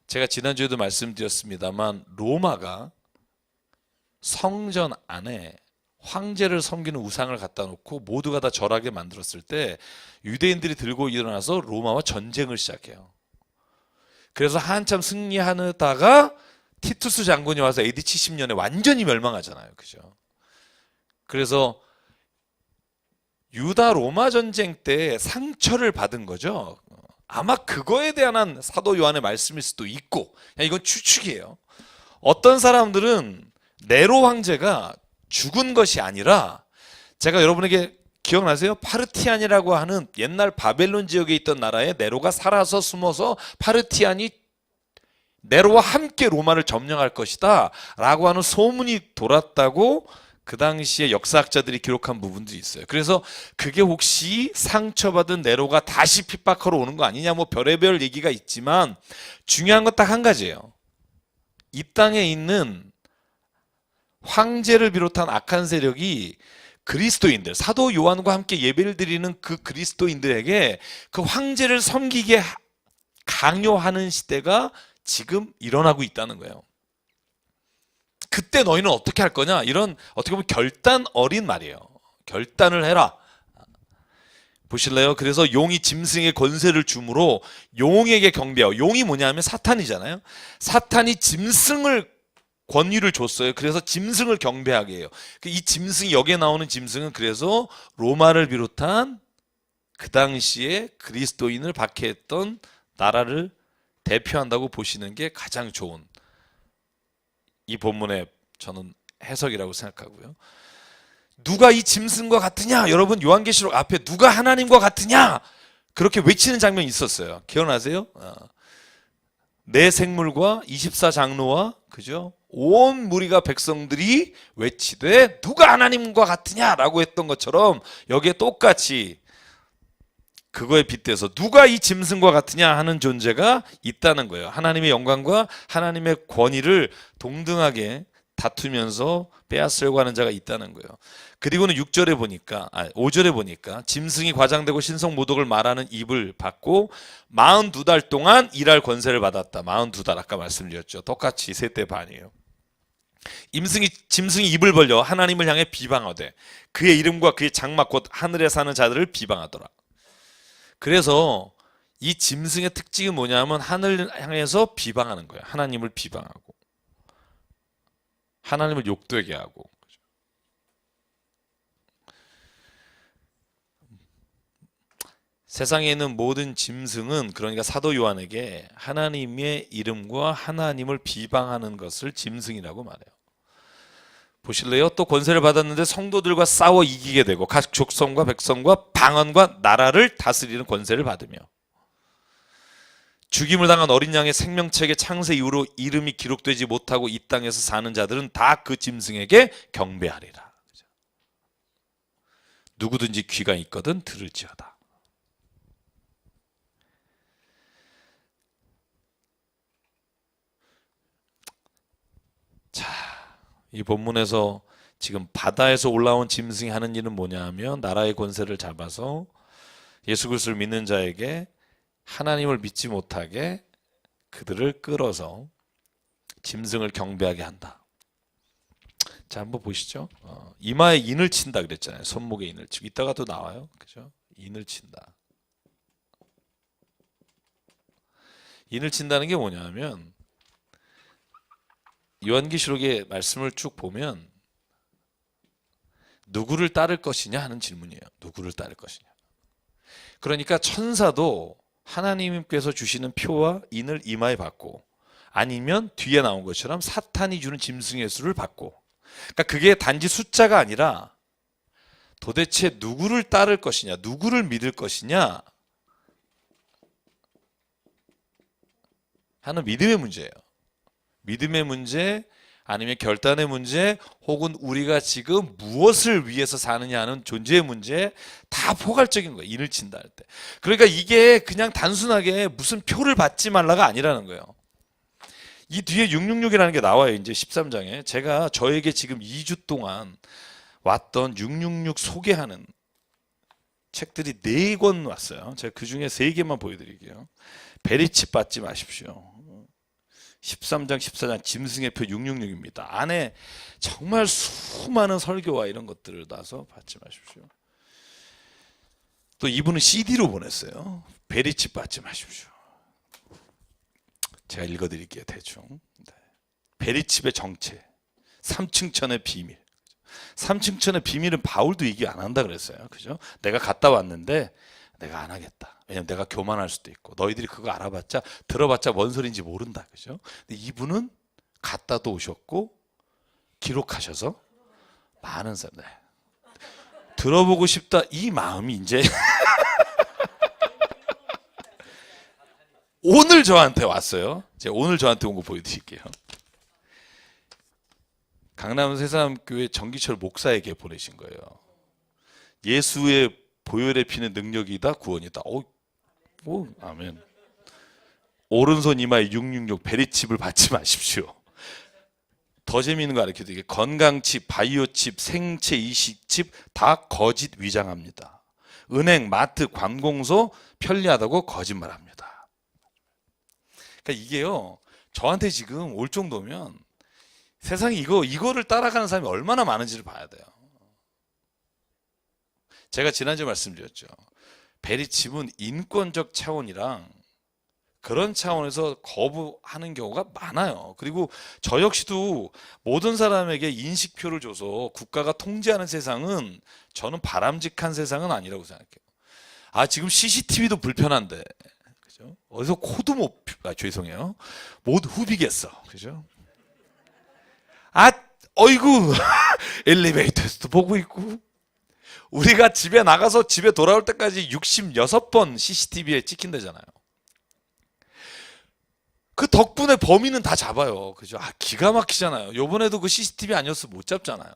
제가 지난주에도 말씀드렸습니다만 로마가 성전 안에 황제를 섬기는 우상을 갖다 놓고 모두가 다 절하게 만들었을 때 유대인들이 들고 일어나서 로마와 전쟁을 시작해요. 그래서 한참 승리하다가 티투스 장군이 와서 AD 70년에 완전히 멸망하잖아요. 그죠? 그래서 유다 로마 전쟁 때 상처를 받은 거죠. 아마 그거에 대한 사도 요한의 말씀일 수도 있고, 이건 추측이에요. 어떤 사람들은 네로 황제가 죽은 것이 아니라, 제가 여러분에게 기억나세요? 파르티안이라고 하는 옛날 바벨론 지역에 있던 나라에 네로가 살아서 숨어서 파르티안이 네로와 함께 로마를 점령할 것이다 라고 하는 소문이 돌았다고 그 당시에 역사학자들이 기록한 부분들이 있어요. 그래서 그게 혹시 상처받은 네로가 다시 핍박하러 오는 거 아니냐, 뭐 별의별 얘기가 있지만 중요한 건 딱 한 가지예요. 이 땅에 있는 황제를 비롯한 악한 세력이 그리스도인들, 사도 요한과 함께 예배를 드리는 그 그리스도인들에게 그 황제를 섬기게 강요하는 시대가 지금 일어나고 있다는 거예요. 그때 너희는 어떻게 할 거냐? 이런 어떻게 보면 결단 어린 말이에요. 결단을 해라. 보실래요? 그래서 용이 짐승의 권세를 주므로 용에게 경배하고, 용이 뭐냐면 사탄이잖아요. 사탄이 짐승을 권위를 줬어요. 그래서 짐승을 경배하게 해요. 이 짐승이, 여기에 나오는 짐승은 그래서 로마를 비롯한 그 당시에 그리스도인을 박해했던 나라를 대표한다고 보시는 게 가장 좋은 이 본문의 저는 해석이라고 생각하고요. 누가 이 짐승과 같으냐? 여러분 요한계시록 앞에 누가 하나님과 같으냐? 그렇게 외치는 장면이 있었어요. 기억나세요? 네 생물과 24장로와 그죠? 온 무리가 백성들이 외치되 누가 하나님과 같으냐라고 했던 것처럼 여기에 똑같이 그거에 빗대서 누가 이 짐승과 같으냐 하는 존재가 있다는 거예요. 하나님의 영광과 하나님의 권위를 동등하게 다투면서 빼앗으려고 하는 자가 있다는 거예요. 그리고는 6절에 보니까, 5절에 보니까 짐승이 과장되고 신성 모독을 말하는 입을 받고 42달 동안 일할 권세를 받았다. 42달 아까 말씀드렸죠. 똑같이 세대 반이에요. 짐승이 입을 벌려 하나님을 향해 비방하되 그의 이름과 그의 장막 곧 하늘에 사는 자들을 비방하더라. 그래서 이 짐승의 특징이 뭐냐면 하늘을 향해서 비방하는 거예요. 하나님을 비방하고 하나님을 욕되게 하고. 세상에 있는 모든 짐승은 그러니까 사도 요한에게 하나님의 이름과 하나님을 비방하는 것을 짐승이라고 말해요. 보실래요? 또 권세를 받았는데 성도들과 싸워 이기게 되고 각 족속과 백성과 방언과 나라를 다스리는 권세를 받으며 죽임을 당한 어린 양의 생명책의 창세 이후로 이름이 기록되지 못하고 이 땅에서 사는 자들은 다 그 짐승에게 경배하리라. 누구든지 귀가 있거든 들을지어다. 자, 이 본문에서 지금 바다에서 올라온 짐승이 하는 일은 뭐냐 하면 나라의 권세를 잡아서 예수 그리스도를 믿는 자에게 하나님을 믿지 못하게 그들을 끌어서 짐승을 경배하게 한다. 자, 한번 보시죠. 이마에 인을 친다 그랬잖아요. 손목에 인을 치고 이따가도 나와요. 그죠? 인을 친다. 인을 친다는 게 뭐냐면 요한계시록의 말씀을 쭉 보면 누구를 따를 것이냐 하는 질문이에요. 누구를 따를 것이냐. 그러니까 천사도 하나님께서 주시는 표와 인을 이마에 받고 아니면 뒤에 나온 것처럼 사탄이 주는 짐승의 수를 받고, 그러니까 그게 단지 숫자가 아니라 도대체 누구를 따를 것이냐, 누구를 믿을 것이냐 하는 믿음의 문제예요. 믿음의 문제, 아니면 결단의 문제, 혹은 우리가 지금 무엇을 위해서 사느냐 하는 존재의 문제, 다 포괄적인 거예요. 인을 친다 할 때. 그러니까 이게 그냥 단순하게 무슨 표를 받지 말라가 아니라는 거예요. 이 뒤에 666이라는 게 나와요. 이제 13장에. 제가 저에게 지금 2주 동안 왔던 666 소개하는 책들이 4권 왔어요. 제가 그 중에 3개만 보여드릴게요. 베리칩 받지 마십시오. 13장, 14장 짐승의 표 666입니다. 안에 정말 수많은 설교와 이런 것들을 놔서 받지 마십시오. 또 이분은 CD로 보냈어요. 베리칩 받지 마십시오. 제가 읽어드릴게요. 대충. 베리칩의 정체, 삼층천의 비밀. 삼층천의 비밀은 바울도 얘기 안 한다 그랬어요. 그죠? 내가 갔다 왔는데 내가 안 하겠다. 왜냐면 내가 교만할 수도 있고 너희들이 그거 알아봤자 들어봤자 뭔 소리인지 모른다. 그죠? 근데 이분은 갔다도 오셨고 기록하셔서 많은 사람들 들어보고 싶다 이 마음이 이제 오늘 저한테 왔어요. 제가 오늘 저한테 온 거 보여드릴게요. 강남 새삼교회 정기철 목사에게 보내신 거예요. 예수의 보혈의 피는 능력이다 구원이다. 오, 아멘. 오른손 이마에 666 베리칩을 받지 마십시오. 더 재미있는 거 알려드릴게요. 건강칩, 바이오칩, 생체 이식칩 다 거짓 위장합니다. 은행, 마트, 관공서 편리하다고 거짓말합니다. 그러니까 이게요. 저한테 지금 올 정도면 세상에 이거를 따라가는 사람이 얼마나 많은지를 봐야 돼요. 제가 지난주에 말씀드렸죠. 베리칩은 인권적 차원이랑 그런 차원에서 거부하는 경우가 많아요. 그리고 저 역시도 모든 사람에게 인식표를 줘서 국가가 통제하는 세상은 저는 바람직한 세상은 아니라고 생각해요. 지금 CCTV도 불편한데, 그죠? 어디서 코도 죄송해요. 못 후비겠어. 그죠? 어이구, 엘리베이터에서도 보고 있고, 우리가 집에 나가서 집에 돌아올 때까지 66번 CCTV에 찍힌다잖아요. 그 덕분에 범인은 다 잡아요. 그죠? 기가 막히잖아요. 요번에도 그 CCTV 아니었으면 못 잡잖아요.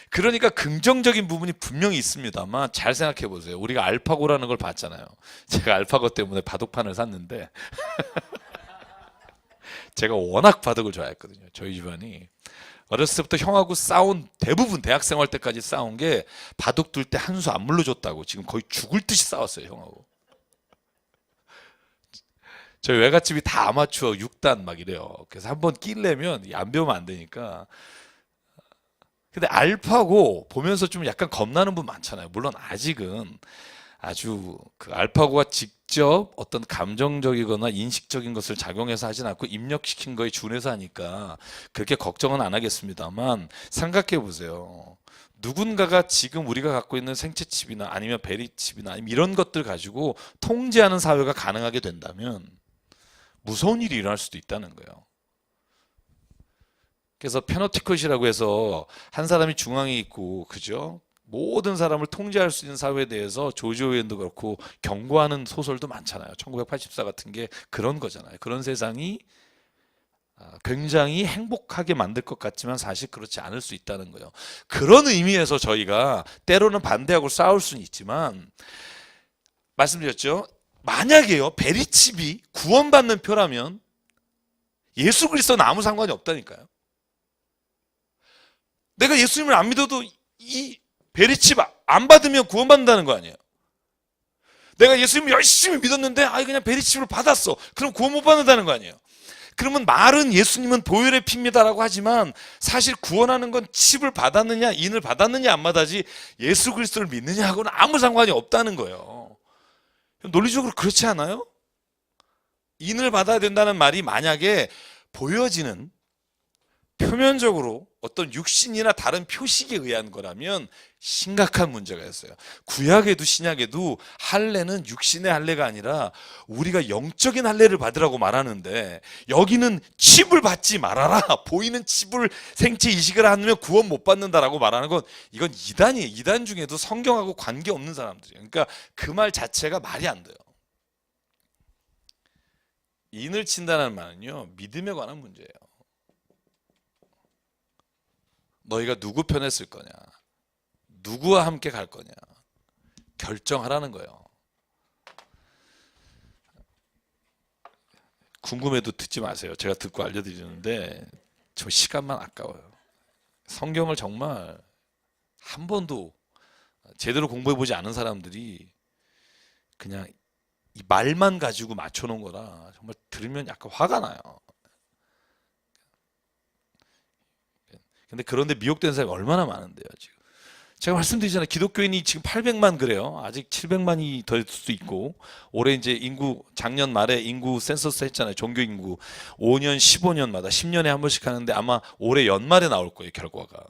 그러니까 긍정적인 부분이 분명히 있습니다만 잘 생각해 보세요. 우리가 알파고라는 걸 봤잖아요. 제가 알파고 때문에 바둑판을 샀는데 제가 워낙 바둑을 좋아했거든요. 저희 집안이. 어렸을 때부터 형하고 대부분 대학생활 때까지 싸운 게 바둑 둘 때 한 수 안 물러줬다고 지금 거의 죽을 듯이 싸웠어요. 형하고. 저희 외갓집이 다 아마추어 6단 막 이래요. 그래서 한번 끼려면 안 배우면 안 되니까. 근데 알파고 보면서 좀 약간 겁나는 분 많잖아요. 물론 아직은 아주 그 알파고가 직접 어떤 감정적이거나 인식적인 것을 작용해서 하진 않고 입력시킨 거에 준해서 하니까 그렇게 걱정은 안 하겠습니다만 생각해 보세요. 누군가가 지금 우리가 갖고 있는 생체칩이나 아니면 베리칩이나 아니면 이런 것들 가지고 통제하는 사회가 가능하게 된다면 무서운 일이 일어날 수도 있다는 거예요. 그래서 페노티컷이라고 해서 한 사람이 중앙에 있고, 그죠? 모든 사람을 통제할 수 있는 사회에 대해서 조지 오웬도 그렇고 경고하는 소설도 많잖아요. 1984 같은 게 그런 거잖아요. 그런 세상이 굉장히 행복하게 만들 것 같지만 사실 그렇지 않을 수 있다는 거예요. 그런 의미에서 저희가 때로는 반대하고 싸울 수는 있지만 말씀드렸죠. 만약에요, 베리칩이 구원받는 표라면 예수 그리스도는 아무 상관이 없다니까요. 내가 예수님을 안 믿어도 이 베리칩 안 받으면 구원받는다는 거 아니에요. 내가 예수님을 열심히 믿었는데 그냥 베리칩을 받았어. 그럼 구원 못 받는다는 거 아니에요. 그러면 말은 예수님은 보혈의 피입니다라고 하지만 사실 구원하는 건 칩을 받았느냐 인을 받았느냐 안 받아지 예수 그리스도를 믿느냐하고는 아무 상관이 없다는 거예요. 논리적으로 그렇지 않아요? 인을 받아야 된다는 말이 만약에 보여지는 표면적으로 어떤 육신이나 다른 표식에 의한 거라면 심각한 문제가 있어요. 구약에도 신약에도 할례는 육신의 할례가 아니라 우리가 영적인 할례를 받으라고 말하는데 여기는 칩을 받지 말아라. 보이는 칩을 생체 이식을 하면 구원 못 받는다라고 말하는 건 이건 이단이에요. 이단 중에도 성경하고 관계없는 사람들이에요. 그러니까 그 말 자체가 말이 안 돼요. 인을 친다는 말은요, 믿음에 관한 문제예요. 너희가 누구 편에 쓸 거냐, 누구와 함께 갈 거냐 결정하라는 거예요. 궁금해도 듣지 마세요. 제가 듣고 알려드리는데 저 시간만 아까워요. 성경을 정말 한 번도 제대로 공부해보지 않은 사람들이 그냥 이 말만 가지고 맞춰놓은 거라 정말 들으면 약간 화가 나요. 근데 그런데 미혹된 사람이 얼마나 많은데요, 지금. 제가 말씀드리잖아요. 기독교인이 지금 800만 그래요. 아직 700만이 될 수도 있고, 올해 이제 인구, 작년 말에 인구 센서스 했잖아요. 종교 인구. 5년, 15년마다 10년에 한 번씩 하는데 아마 올해 연말에 나올 거예요, 결과가.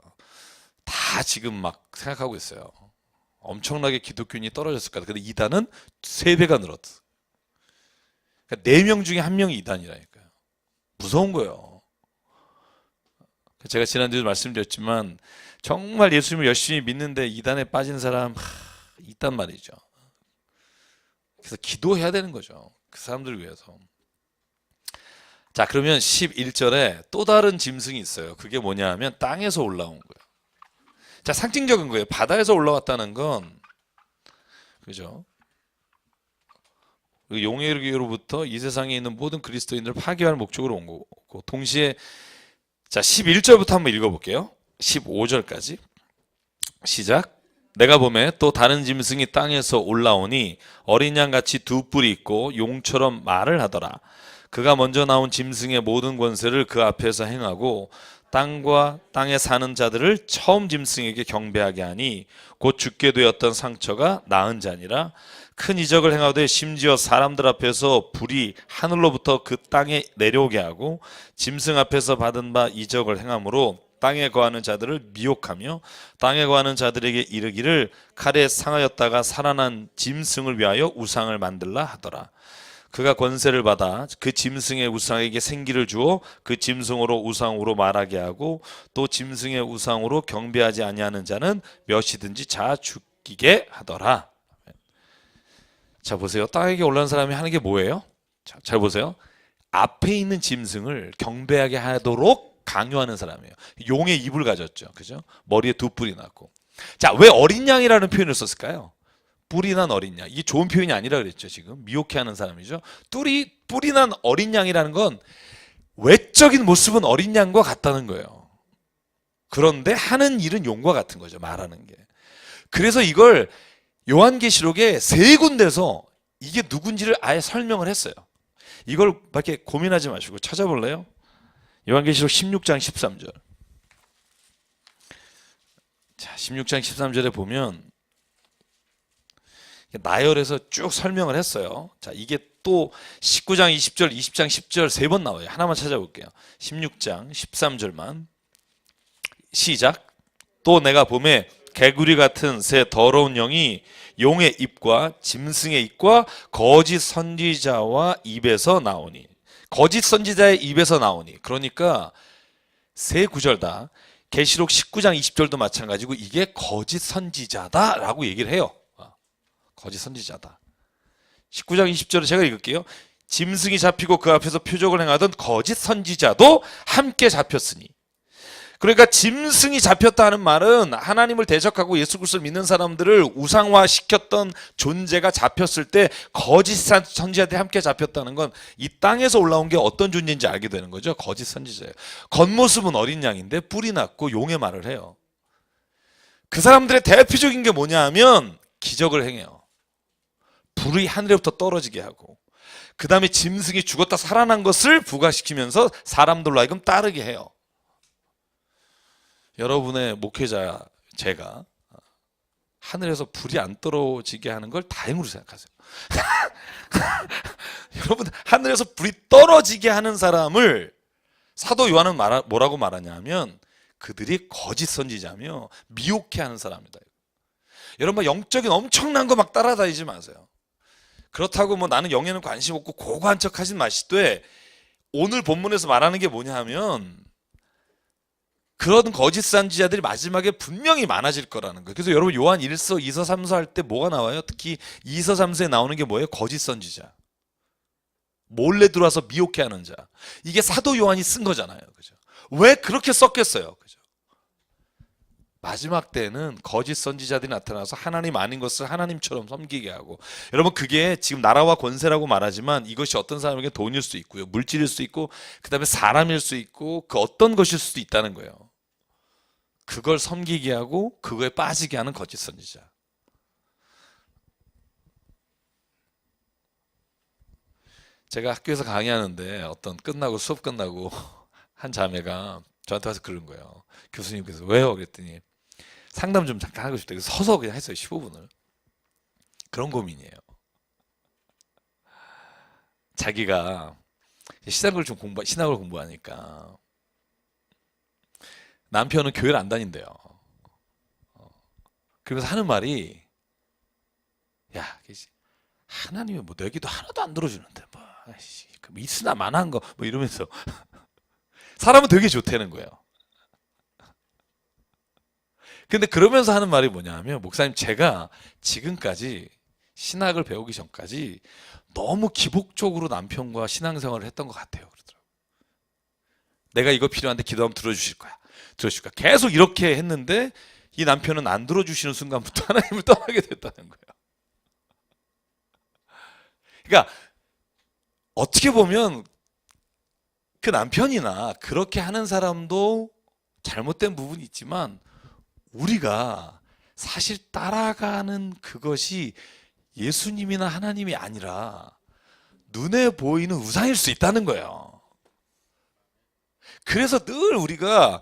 다 지금 막 생각하고 있어요. 엄청나게 기독교인이 떨어졌을 거다. 근데 이단은 3배가 늘었어. 그러니까 4명 중에 1명이 이단이라니까요. 무서운 거예요. 제가 지난주에 말씀드렸지만 정말 예수님을 열심히 믿는데 이단에 빠진 사람 있단 말이죠. 그래서 기도해야 되는 거죠. 그 사람들을 위해서. 자, 그러면 11절에 또 다른 짐승이 있어요. 그게 뭐냐 하면 땅에서 올라온 거예요. 자, 상징적인 거예요. 바다에서 올라왔다는 건, 그죠? 용에게로부터 이 세상에 있는 모든 그리스도인들을 파괴할 목적으로 온 거고, 동시에 자, 11절부터 한번 읽어볼게요. 15절까지 시작. 내가 보매 또 다른 짐승이 땅에서 올라오니 어린 양같이 2뿔이 있고 용처럼 말을 하더라. 그가 먼저 나온 짐승의 모든 권세를 그 앞에서 행하고 땅과 땅에 사는 자들을 처음 짐승에게 경배하게 하니 곧 죽게 되었던 상처가 나은 자니라. 큰 이적을 행하되 심지어 사람들 앞에서 불이 하늘로부터 그 땅에 내려오게 하고 짐승 앞에서 받은 바 이적을 행함으로 땅에 거하는 자들을 미혹하며 땅에 거하는 자들에게 이르기를 칼에 상하였다가 살아난 짐승을 위하여 우상을 만들라 하더라. 그가 권세를 받아 그 짐승의 우상에게 생기를 주어 그 짐승으로 우상으로 말하게 하고 또 짐승의 우상으로 경배하지 아니하는 자는 몇이든지 자 죽이게 하더라. 자, 보세요. 땅에게 올라온 사람이 하는 게 뭐예요? 자, 잘 보세요. 앞에 있는 짐승을 경배하게 하도록 강요하는 사람이에요. 용의 입을 가졌죠. 그죠? 머리에 2뿔이 났고. 자, 왜 어린 양이라는 표현을 썼을까요? 뿔이 난 어린 양. 이게 좋은 표현이 아니라 그랬죠. 지금 미혹해 하는 사람이죠. 뿔이 난 어린 양이라는 건 외적인 모습은 어린 양과 같다는 거예요. 그런데 하는 일은 용과 같은 거죠. 말하는 게. 그래서 이걸 요한계시록에 3군데서 이게 누군지를 아예 설명을 했어요. 이걸 밖에 고민하지 마시고 찾아볼래요? 요한계시록 16장 13절. 자, 16장 13절에 보면 나열해서 쭉 설명을 했어요. 자, 이게 또 19장 20절, 20장 10절 3번 나와요. 하나만 찾아볼게요. 16장 13절만 시작. 또 내가 보매 개구리 같은 새 더러운 영이 용의 입과 짐승의 입과 거짓 선지자와 입에서 나오니. 거짓 선지자의 입에서 나오니. 그러니까 세 구절 다 계시록 19장 20절도 마찬가지고 이게 거짓 선지자다라고 얘기를 해요. 거짓 선지자다. 19장 20절을 제가 읽을게요. 짐승이 잡히고 그 앞에서 표적을 행하던 거짓 선지자도 함께 잡혔으니. 그러니까 짐승이 잡혔다 하는 말은 하나님을 대적하고 예수 그리스도를 믿는 사람들을 우상화시켰던 존재가 잡혔을 때 거짓 선지자들이 함께 잡혔다는 건 이 땅에서 올라온 게 어떤 존재인지 알게 되는 거죠. 거짓 선지자예요. 겉모습은 어린 양인데 뿔이 났고 용의 말을 해요. 그 사람들의 대표적인 게 뭐냐 하면 기적을 행해요. 불이 하늘로부터 떨어지게 하고 그 다음에 짐승이 죽었다 살아난 것을 부각시키면서 사람들로 하여금 따르게 해요. 여러분의 목회자 제가 하늘에서 불이 안 떨어지게 하는 걸 다행으로 생각하세요. 여러분 하늘에서 불이 떨어지게 하는 사람을 사도 요한은 뭐라고 말하냐면 그들이 거짓 선지자며 미혹해 하는 사람이다. 여러분 영적인 엄청난 거 막 따라다니지 마세요. 그렇다고 뭐 나는 영에는 관심 없고 고고한 척 하진 마시되 오늘 본문에서 말하는 게 뭐냐 하면 그런 거짓 선지자들이 마지막에 분명히 많아질 거라는 거예요. 그래서 여러분 요한 1서, 2서, 3서 할 때 뭐가 나와요? 특히 2서, 3서에 나오는 게 뭐예요? 거짓 선지자. 몰래 들어와서 미혹해 하는 자. 이게 사도 요한이 쓴 거잖아요. 그죠? 왜 그렇게 썼겠어요? 그죠? 마지막 때는 거짓 선지자들이 나타나서 하나님 아닌 것을 하나님처럼 섬기게 하고, 여러분 그게 지금 나라와 권세라고 말하지만 이것이 어떤 사람에게 돈일 수 있고요, 물질일 수 있고, 그 다음에 사람일 수 있고, 그 어떤 것일 수도 있다는 거예요. 그걸 섬기게 하고 그거에 빠지게 하는 거짓 선지자. 제가 학교에서 강의하는데 어떤 수업 끝나고 한 자매가 저한테 와서 그런 거예요. 교수님께서 왜요? 그랬더니 상담 좀 잠깐 하고 싶다. 그래서 서서 그냥 했어요. 15분을. 그런 고민이에요. 자기가 신학을 공부하니까 남편은 교회를 안 다닌대요. 그러면서 하는 말이, 야, 하나님은 뭐 내 기도 하나도 안 들어주는데 뭐 있으나 마나한 거 뭐 이러면서 사람은 되게 좋다는 거예요. 근데 그러면서 하는 말이 뭐냐 하면, 목사님 제가 지금까지 신학을 배우기 전까지 너무 기복적으로 남편과 신앙생활을 했던 것 같아요. 그러더라고요. 내가 이거 필요한데 기도하면 들어주실 거야. 계속 이렇게 했는데 이 남편은 안 들어주시는 순간부터 하나님을 떠나게 됐다는 거예요. 그러니까 어떻게 보면 그 남편이나 그렇게 하는 사람도 잘못된 부분이 있지만, 우리가 사실 따라가는 그것이 예수님이나 하나님이 아니라 눈에 보이는 우상일 수 있다는 거예요. 그래서 늘 우리가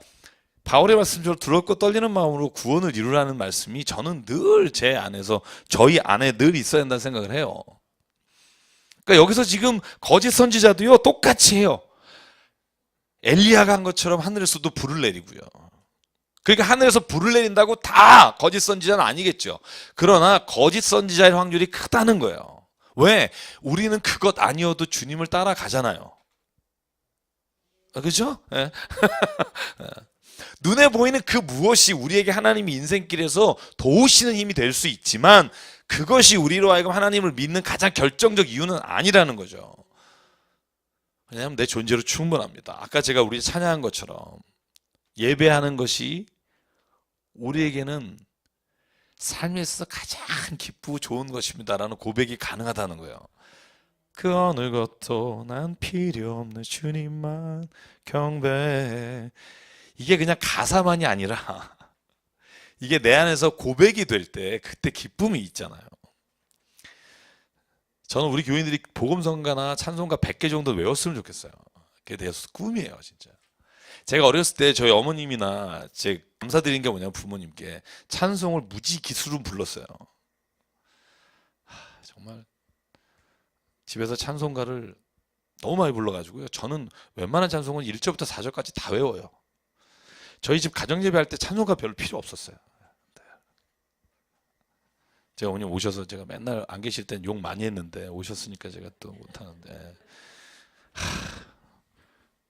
바울의 말씀처럼 두렵고 떨리는 마음으로 구원을 이루라는 말씀이 저는 늘 제 안에서, 저희 안에 늘 있어야 한다는 생각을 해요. 그러니까 여기서 지금 거짓 선지자도요 똑같이 해요. 엘리야가 한 것처럼 하늘에서도 불을 내리고요. 그러니까 하늘에서 불을 내린다고 다 거짓 선지자는 아니겠죠. 그러나 거짓 선지자일 확률이 크다는 거예요. 왜? 우리는 그것 아니어도 주님을 따라가잖아요. 그죠? 네. 눈에 보이는 그 무엇이 우리에게 하나님이 인생길에서 도우시는 힘이 될 수 있지만, 그것이 우리로 하여금 하나님을 믿는 가장 결정적 이유는 아니라는 거죠. 왜냐하면 내 존재로 충분합니다. 아까 제가 우리 찬양한 것처럼 예배하는 것이 우리에게는 삶에 있어서 가장 기쁘고 좋은 것입니다라는 고백이 가능하다는 거예요. 그 어느 것도 난 필요 없는 주님만 경배해. 이게 그냥 가사만이 아니라 이게 내 안에서 고백이 될 때 그때 기쁨이 있잖아요. 저는 우리 교인들이 복음성가나 찬송가 100개 정도 외웠으면 좋겠어요. 그게 내 꿈이에요, 진짜. 제가 어렸을 때 저희 어머님이나 제 감사드린 게 뭐냐면, 부모님께 찬송을 무지 기수로 불렀어요. 정말 집에서 찬송가를 너무 많이 불러가지고요. 저는 웬만한 찬송은 1절부터 4절까지 다 외워요. 저희 집 가정예배할 때 찬송가 별로 필요 없었어요. 제가 어머님 오셔서 제가 맨날 안 계실 땐 욕 많이 했는데, 오셨으니까 제가 또 못하는데,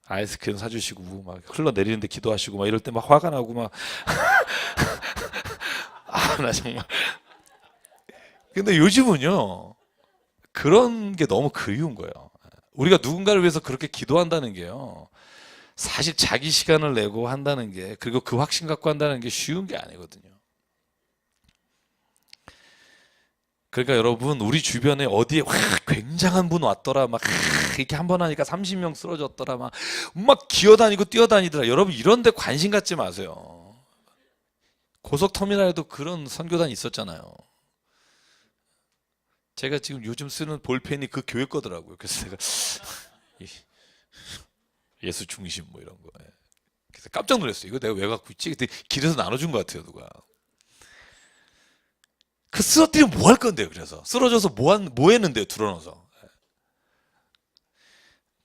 아이스크림 사주시고 막 흘러내리는데 기도하시고 막 이럴 때 막 화가 나고 막 나 정말. 근데 요즘은요 그런 게 너무 그리운 거예요. 우리가 누군가를 위해서 그렇게 기도한다는 게요, 사실 자기 시간을 내고 한다는 게, 그리고 그 확신 갖고 한다는 게 쉬운 게 아니거든요. 그러니까 여러분, 우리 주변에 어디에 굉장한 분 왔더라, 막 이렇게 한 번 하니까 30명 쓰러졌더라, 막 기어다니고 뛰어다니더라. 여러분 이런 데 관심 갖지 마세요. 고속터미널에도 그런 선교단이 있었잖아요. 제가 지금 요즘 쓰는 볼펜이 그 교회 거더라고요. 그래서 제가 예수 중심 뭐 이런 거. 그래서 깜짝 놀랐어요. 이거 내가 왜 갖고 있지? 그때 길에서 나눠준 것 같아요, 누가. 그 쓰러뜨리면 뭐 할 건데요? 그래서 쓰러져서 뭐 했는데요? 들어넣어서.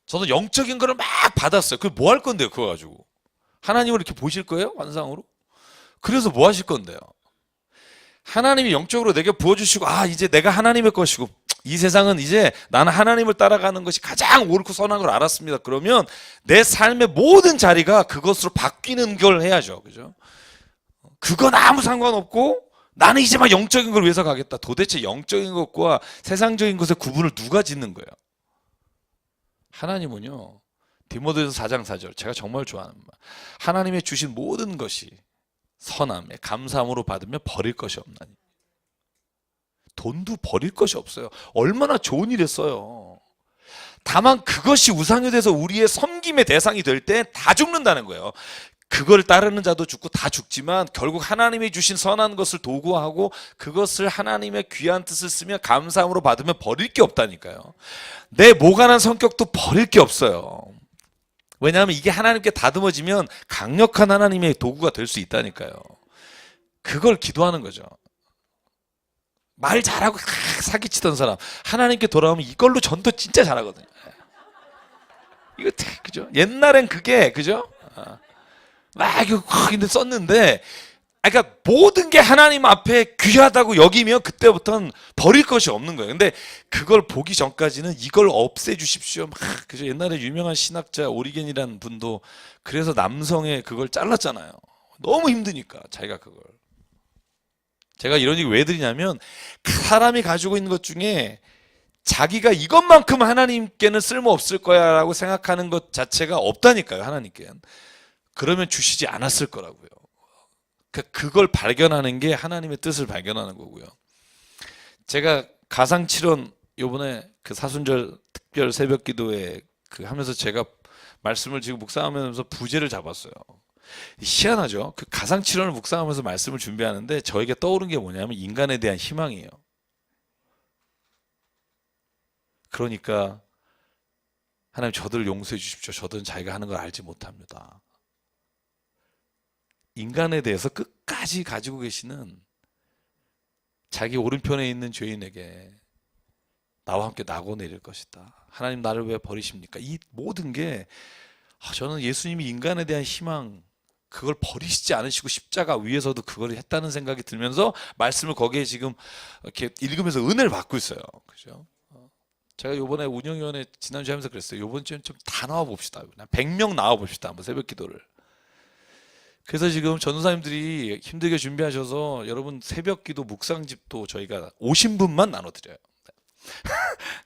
저는 영적인 거를 막 받았어요. 그걸 뭐 할 건데요? 그거 가지고 하나님을 이렇게 보실 거예요? 환상으로? 그래서 뭐 하실 건데요? 하나님이 영적으로 내게 부어주시고, 이제 내가 하나님의 것이고 이 세상은 이제 나는 하나님을 따라가는 것이 가장 옳고 선한 걸 알았습니다. 그러면 내 삶의 모든 자리가 그것으로 바뀌는 걸 해야죠. 그죠? 그건 아무 상관없고 나는 이제 막 영적인 걸 위해서 가겠다. 도대체 영적인 것과 세상적인 것의 구분을 누가 짓는 거예요? 하나님은요, 디모데전서 4장 4절, 제가 정말 좋아하는 말. 하나님의 주신 모든 것이 선함에 감사함으로 받으면 버릴 것이 없나니. 돈도 버릴 것이 없어요. 얼마나 좋은 일에 써요. 다만 그것이 우상이 돼서 우리의 섬김의 대상이 될 때 다 죽는다는 거예요. 그걸 따르는 자도 죽고 다 죽지만 결국 하나님이 주신 선한 것을 도구화하고 그것을 하나님의 귀한 뜻을 쓰며 감사함으로 받으면 버릴 게 없다니까요. 내 모관한 성격도 버릴 게 없어요. 왜냐하면 이게 하나님께 다듬어지면 강력한 하나님의 도구가 될 수 있다니까요. 그걸 기도하는 거죠. 말 잘하고 사기치던 사람 하나님께 돌아오면 이걸로 전도 진짜 잘하거든요. 이거 그죠? 옛날엔 그게 그죠? 막 이거 근데 썼는데, 그러니까 모든 게 하나님 앞에 귀하다고 여기면 그때부터는 버릴 것이 없는 거예요. 근데 그걸 보기 전까지는 이걸 없애주십시오. 막 그죠? 옛날에 유명한 신학자 오리겐이라는 분도 그래서 남성의 그걸 잘랐잖아요. 너무 힘드니까 자기가 그걸. 제가 이런 얘기 왜 드리냐면 사람이 가지고 있는 것 중에 자기가 이것만큼 하나님께는 쓸모없을 거야 라고 생각하는 것 자체가 없다니까요. 하나님께는. 그러면 주시지 않았을 거라고요. 그걸 발견하는 게 하나님의 뜻을 발견하는 거고요. 제가 가상칠언 요번에 그 사순절 특별 새벽 기도회 그 하면서 제가 말씀을 지금 묵상하면서 부제를 잡았어요. 희한하죠. 그 가상칠언을 묵상하면서 말씀을 준비하는데 저에게 떠오른 게 뭐냐면 인간에 대한 희망이에요. 그러니까 하나님 저들을 용서해 주십시오. 저들은 자기가 하는 걸 알지 못합니다. 인간에 대해서 끝까지 가지고 계시는 자기 오른편에 있는 죄인에게 나와 함께 나고 내릴 것이다. 하나님 나를 왜 버리십니까? 이 모든 게 저는 예수님이 인간에 대한 희망 그걸 버리시지 않으시고 십자가 위에서도 그걸 했다는 생각이 들면서 말씀을 거기에 지금 이렇게 읽으면서 은혜를 받고 있어요. 그죠? 제가 요번에 운영위원회 지난주에 하면서 그랬어요. 요번 주엔 좀 다 나와 봅시다. 100명 나와 봅시다. 한번 새벽 기도를. 그래서 지금 전도사님들이 힘들게 준비하셔서 여러분 새벽 기도 묵상집도 저희가 오신 분만 나눠드려요.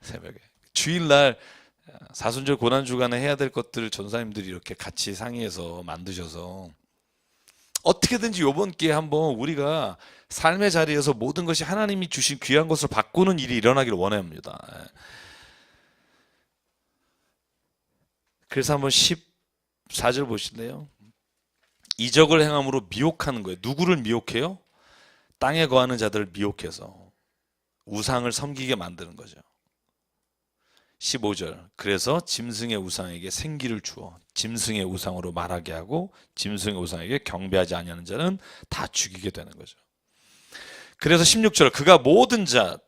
새벽에. 주일날 사순절 고난주간에 해야 될 것들을 전도사님들이 이렇게 같이 상의해서 만드셔서 어떻게든지 요번 기회에 한번 우리가 삶의 자리에서 모든 것이 하나님이 주신 귀한 것을 바꾸는 일이 일어나기를 원합니다. 그래서 한번 14절 보실래요? 이적을 행함으로 미혹하는 거예요. 누구를 미혹해요? 땅에 거하는 자들을 미혹해서 우상을 섬기게 만드는 거죠. 15절 그래서 짐승의 우상에게 생기를 주어 짐승의 우상으로 말하게 하고 짐승의 우상에게 경배하지 아니하는 자는 다 죽이게 되는 거죠. 그래서 16절 그가 모든 자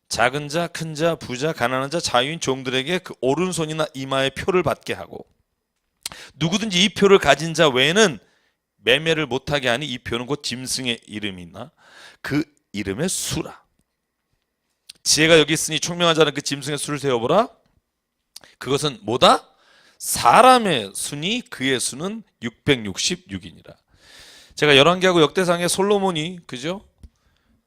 작은 자, 큰 자, 부자, 가난한 자, 자유인 종들에게 그 오른손이나 이마에 표를 받게 하고 누구든지 이 표를 가진 자 외에는 매매를 못하게 하니 이 표는 곧 짐승의 이름이나 그 이름의 수라. 지혜가 여기 있으니 총명한 자는 그 짐승의 수를 세어보라. 그것은 뭐다? 사람의 수니 그의 수는 666이니라. 제가 열왕기하고 역대상에 솔로몬이 그죠?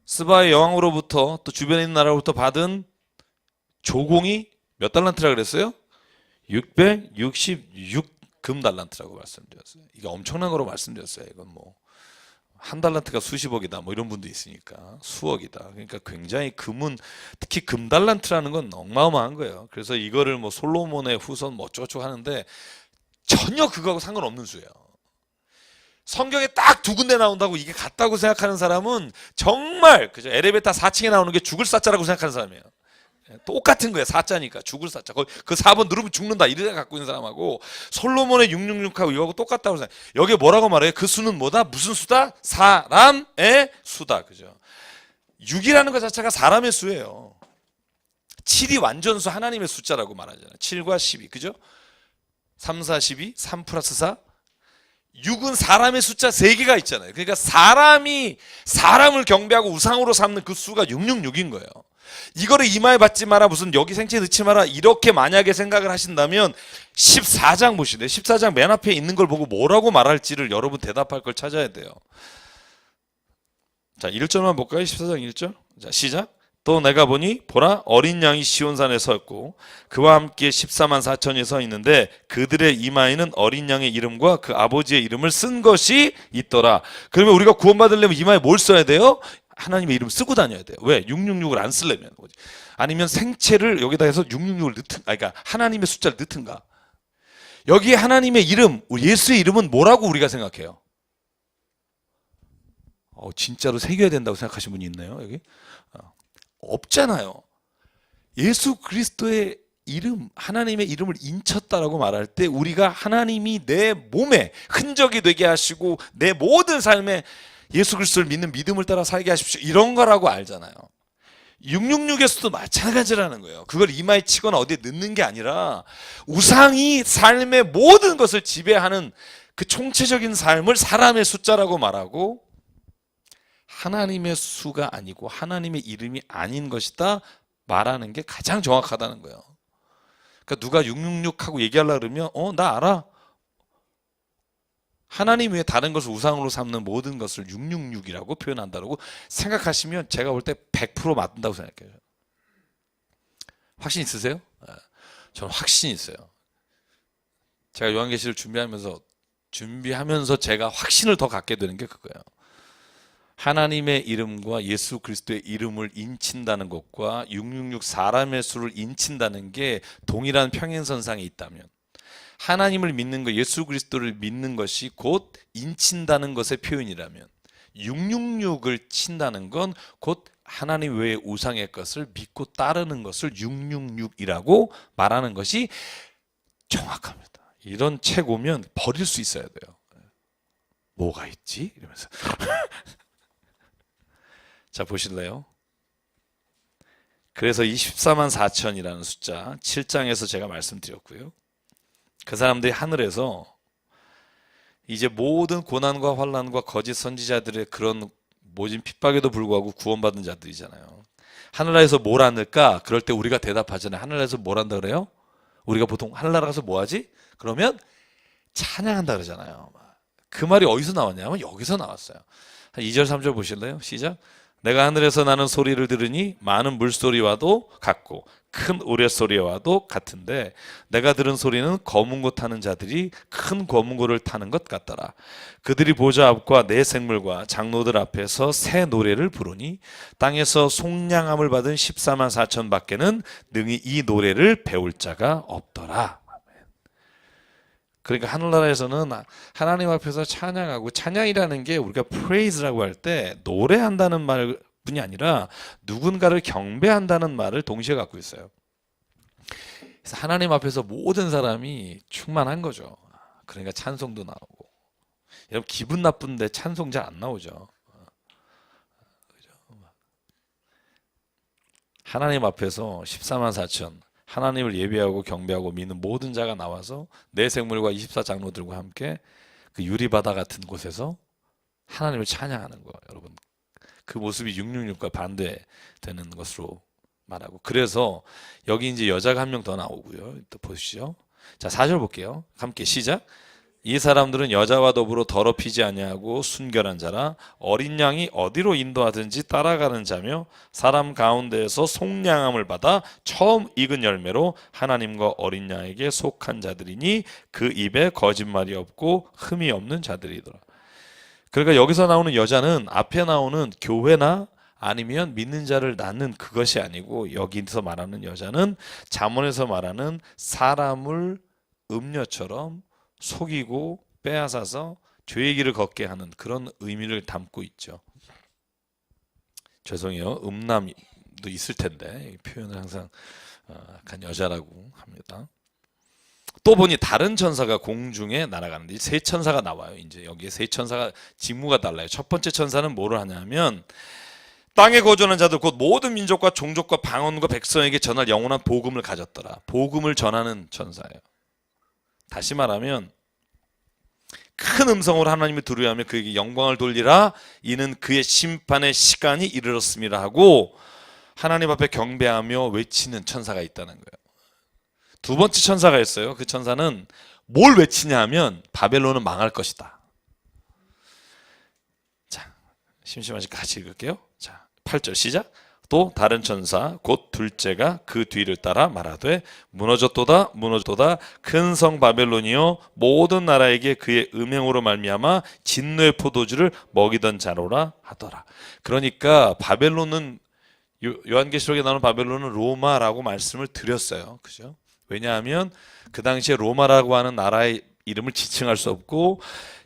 스바의 여왕으로부터 또 주변에 있는 나라로부터 받은 조공이 몇 달란트라 그랬어요? 666 금달란트라고 말씀드렸어요. 이게 엄청난 거로 말씀드렸어요. 이건 뭐 한 달란트가 수십억이다 뭐 이런 분도 있으니까 수억이다. 그러니까 굉장히 금은 특히 금달란트라는 건 어마어마한 거예요. 그래서 이거를 뭐 솔로몬의 후손 뭐 어쩌고저쩌고 하는데 전혀 그거하고 상관없는 수예요. 성경에 딱 두 군데 나온다고 이게 같다고 생각하는 사람은 정말 그죠? 엘리베이터 4층에 나오는 게 죽을 사자라고 생각하는 사람이에요. 똑같은 거예요. 사자니까 죽을 사자. 그 4번 누르면 죽는다 이래 갖고 있는 사람하고 솔로몬의 666하고 이거하고 똑같다고 생각. 여기에 뭐라고 말해요? 그 수는 뭐다? 무슨 수다? 사람의 수다. 그죠? 6이라는 것 자체가 사람의 수예요. 7이 완전수 하나님의 숫자라고 말하잖아요. 7과 12. 그죠? 3, 4, 12, 3 플러스 4. 6은 사람의 숫자 3개가 있잖아요. 그러니까 사람이 사람을 경배하고 우상으로 삼는 그 수가 666인 거예요. 이거를 이마에 받지 마라 무슨 여기 생체에 넣지 마라 이렇게 만약에 생각을 하신다면 14장 보시네. 14장 맨 앞에 있는 걸 보고 뭐라고 말할지를 여러분 대답할 걸 찾아야 돼요. 자 1절만 볼까요? 14장 1절. 자 시작. 또 내가 보니 보라 어린 양이 시온산에 서 있고 그와 함께 14만 4천이 서 있는데 그들의 이마에는 어린 양의 이름과 그 아버지의 이름을 쓴 것이 있더라. 그러면 우리가 구원받으려면 이마에 뭘 써야 돼요? 하나님의 이름 쓰고 다녀야 돼요. 왜? 666을 안 쓰려면. 아니면 생체를 여기다 해서 666을 넣든, 그러니까 하나님의 숫자를 넣든가. 여기에 하나님의 이름, 예수의 이름은 뭐라고 우리가 생각해요? 진짜로 새겨야 된다고 생각하시는 분이 있나요? 여기? 없잖아요. 예수 그리스도의 이름, 하나님의 이름을 인쳤다라고 말할 때 우리가 하나님이 내 몸에 흔적이 되게 하시고 내 모든 삶에 예수 그리스도를 믿는 믿음을 따라 살게 하십시오. 이런 거라고 알잖아요. 666에서도 마찬가지라는 거예요. 그걸 이마에 치거나 어디에 넣는 게 아니라 우상이 삶의 모든 것을 지배하는 그 총체적인 삶을 사람의 숫자라고 말하고 하나님의 수가 아니고 하나님의 이름이 아닌 것이다 말하는 게 가장 정확하다는 거예요. 그러니까 누가 666 하고 얘기하려고 그러면 나 알아. 하나님 외에 다른 것을 우상으로 삼는 모든 것을 666이라고 표현한다고 생각하시면 제가 볼 때 100% 맞는다고 생각해요. 확신 있으세요? 저는 확신이 있어요. 제가 요한계시를 준비하면서 제가 확신을 더 갖게 되는 게 그거예요. 하나님의 이름과 예수 그리스도의 이름을 인친다는 것과 666 사람의 수를 인친다는 게 동일한 평행선상에 있다면 하나님을 믿는 것, 예수 그리스도를 믿는 것이 곧 인친다는 것의 표현이라면 666을 친다는 건 곧 하나님 외의 우상의 것을 믿고 따르는 것을 666이라고 말하는 것이 정확합니다. 이런 책 오면 버릴 수 있어야 돼요. 뭐가 있지? 이러면서 자, 보실래요? 그래서 24만 4천이라는 숫자 7장에서 제가 말씀드렸고요. 그 사람들이 하늘에서 이제 모든 고난과 환난과 거짓 선지자들의 그런 모진 핍박에도 불구하고 구원받은 자들이잖아요. 하늘나라에서 뭘 하늘까? 그럴 때 우리가 대답하잖아요. 하늘나라에서 뭘 한다 그래요? 우리가 보통 하늘나라 가서 뭐 하지? 그러면 찬양한다 그러잖아요. 그 말이 어디서 나왔냐면 여기서 나왔어요. 2절 3절 보실래요? 시작. 내가 하늘에서 나는 소리를 들으니 많은 물소리와도 같고 큰 우레소리와도 같은데 내가 들은 소리는 검은 고 타는 자들이 큰 검은 고를 타는 것 같더라. 그들이 보좌 앞과 네 생물과 장로들 앞에서 새 노래를 부르니 땅에서 속량함을 받은 14만 4천 밖에는 능히 이 노래를 배울 자가 없더라. 그러니까 하늘나라에서는 하나님 앞에서 찬양하고, 찬양이라는 게 우리가 praise라고 할 때 노래한다는 말뿐이 아니라 누군가를 경배한다는 말을 동시에 갖고 있어요. 그래서 하나님 앞에서 모든 사람이 충만한 거죠. 그러니까 찬송도 나오고. 여러분 기분 나쁜데 찬송 잘 안 나오죠. 하나님 앞에서 14만 4천 하나님을 예배하고 경배하고 믿는 모든 자가 나와서 내 생물과 24장로들과 함께 그 유리바다 같은 곳에서 하나님을 찬양하는 거예요. 여러분 그 모습이 666과 반대되는 것으로 말하고, 그래서 여기 이제 여자가 한 명 더 나오고요. 또 보시죠. 자, 4절 볼게요. 함께 시작. 이 사람들은 여자와 더불어 더럽히지 아니하고 순결한 자라 어린 양이 어디로 인도하든지 따라가는 자며 사람 가운데에서 속량함을 받아 처음 익은 열매로 하나님과 어린 양에게 속한 자들이니 그 입에 거짓말이 없고 흠이 없는 자들이더라. 그러니까 여기서 나오는 여자는 앞에 나오는 교회나 아니면 믿는 자를 낳는 그것이 아니고 여기서 말하는 여자는 잠언에서 말하는 사람을 음녀처럼 속이고 빼앗아서 죄의 길을 걷게 하는 그런 의미를 담고 있죠. 죄송해요. 음남도 있을 텐데 표현을 항상 약간 여자라고 합니다. 또 보니 다른 천사가 공중에 날아가는데 세 천사가 나와요. 이제 여기에 세 천사가 직무가 달라요. 첫 번째 천사는 뭐를 하냐면 땅에 거주하는 자들 곧 모든 민족과 종족과 방언과 백성에게 전할 영원한 복음을 가졌더라. 복음을 전하는 천사예요. 다시 말하면 큰 음성으로 하나님을 두려워하며 그에게 영광을 돌리라. 이는 그의 심판의 시간이 이르렀습니다 하고 하나님 앞에 경배하며 외치는 천사가 있다는 거예요. 두 번째 천사가 있어요. 그 천사는 뭘 외치냐 하면 바벨론은 망할 것이다. 자, 심심하시니까 같이 읽을게요. 자, 8절 시작. 또 다른 천사 곧 둘째가 그 뒤를 따라 말하되 무너졌도다 무너졌도다 큰 성 바벨론이요 모든 나라에게 그의 음행으로 말미암아 진노의 포도주를 먹이던 자로라 하더라. 그러니까 바벨론은 요한계시록에 나오는 바벨론은 로마라고 말씀을 드렸어요. 그죠? 왜냐하면 그 당시에 로마라고 하는 나라의 이름을 지칭할 수 없고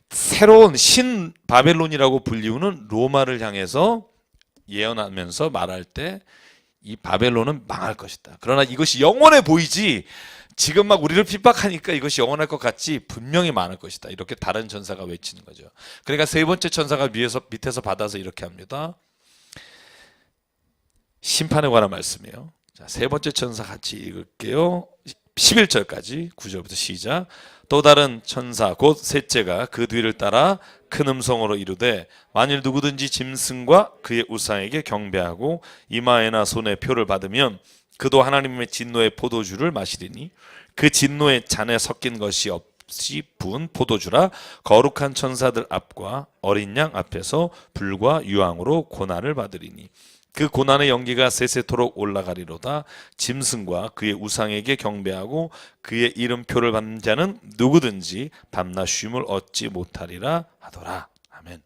새로운 신 바벨론이라고 불리우는 로마를 향해서 예언하면서 말할 때 이 바벨론은 망할 것이다. 그러나 이것이 영원해 보이지 지금 막 우리를 핍박하니까 이것이 영원할 것 같지 분명히 망할 것이다. 이렇게 다른 천사가 외치는 거죠. 그러니까 세 번째 천사가 밑에서 받아서 이렇게 합니다. 심판에 관한 말씀이에요. 자, 세 번째 천사 같이 읽을게요. 11절까지 9절부터 시작. 또 다른 천사 곧 셋째가 그 뒤를 따라 큰 음성으로 이르되 만일 누구든지 짐승과 그의 우상에게 경배하고 이마에나 손에 표를 받으면 그도 하나님의 진노의 포도주를 마시리니 그 진노의 잔에 섞인 것이 없이 부은 포도주라 거룩한 천사들 앞과 어린 양 앞에서 불과 유황으로 고난을 받으리니 그 고난의 연기가 세세토록 올라가리로다. 짐승과 그의 우상에게 경배하고 그의 이름표를 받는 자는 누구든지 밤낮 쉼을 얻지 못하리라 하더라. 아멘.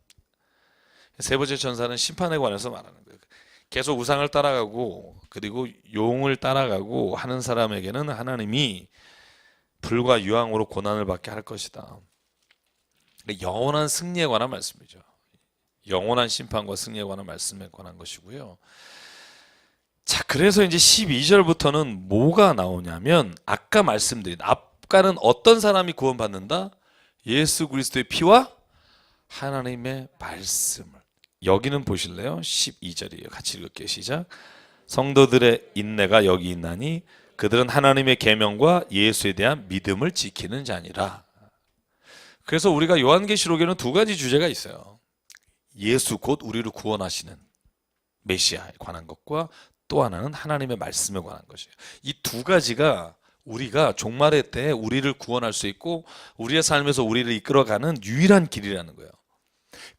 세 번째 천사는 심판에 관해서 말하는 거예요. 계속 우상을 따라가고 그리고 용을 따라가고 하는 사람에게는 하나님이 불과 유황으로 고난을 받게 할 것이다. 영원한 승리에 관한 말씀이죠. 영원한 심판과 승리에 관한 말씀에 관한 것이고요. 자, 그래서 이제 12절부터는 뭐가 나오냐면 아까 말씀드린 아까는 어떤 사람이 구원받는다? 예수 그리스도의 피와 하나님의 말씀을. 여기는 보실래요? 12절이에요. 같이 읽을게요. 시작. 성도들의 인내가 여기 있나니 그들은 하나님의 계명과 예수에 대한 믿음을 지키는 자니라. 그래서 우리가 요한계시록에는 두 가지 주제가 있어요. 예수 곧 우리를 구원하시는 메시아에 관한 것과 또 하나는 하나님의 말씀에 관한 것이에요. 이 두 가지가 우리가 종말의 때 우리를 구원할 수 있고 우리의 삶에서 우리를 이끌어가는 유일한 길이라는 거예요.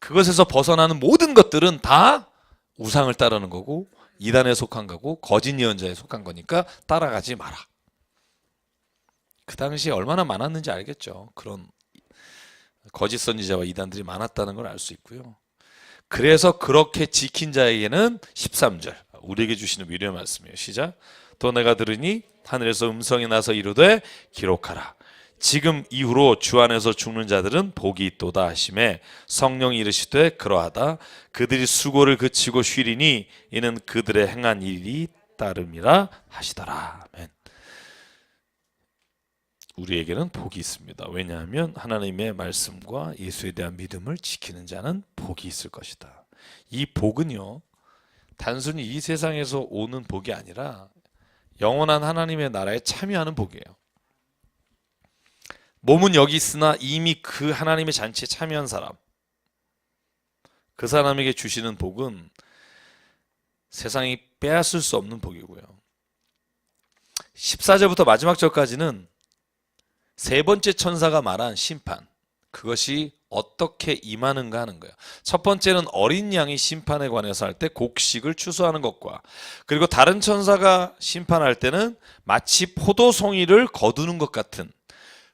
그것에서 벗어나는 모든 것들은 다 우상을 따르는 거고 이단에 속한 거고 거짓 예언자에 속한 거니까 따라가지 마라. 그 당시에 얼마나 많았는지 알겠죠. 그런 거짓 선지자와 이단들이 많았다는 걸 알 수 있고요. 그래서 그렇게 지킨 자에게는 13절 우리에게 주시는 위로의 말씀이에요. 시작. 또 내가 들으니 하늘에서 음성이 나서 이르되 기록하라. 지금 이후로 주 안에서 죽는 자들은 복이 있도다 하심에 성령이 이르시되 그러하다. 그들이 수고를 그치고 쉬리니 이는 그들의 행한 일이 따름이라 하시더라. 아멘. 우리에게는 복이 있습니다. 왜냐하면 하나님의 말씀과 예수에 대한 믿음을 지키는 자는 복이 있을 것이다. 이 복은요, 단순히 이 세상에서 오는 복이 아니라 영원한 하나님의 나라에 참여하는 복이에요. 몸은 여기 있으나 이미 그 하나님의 잔치에 참여한 사람, 그 사람에게 주시는 복은 세상이 빼앗을 수 없는 복이고요. 14절부터 마지막 절까지는 세 번째 천사가 말한 심판, 그것이 어떻게 임하는가 하는 거예요. 첫 번째는 어린 양이 심판에 관해서 할 때 곡식을 추수하는 것과, 그리고 다른 천사가 심판할 때는 마치 포도송이를 거두는 것 같은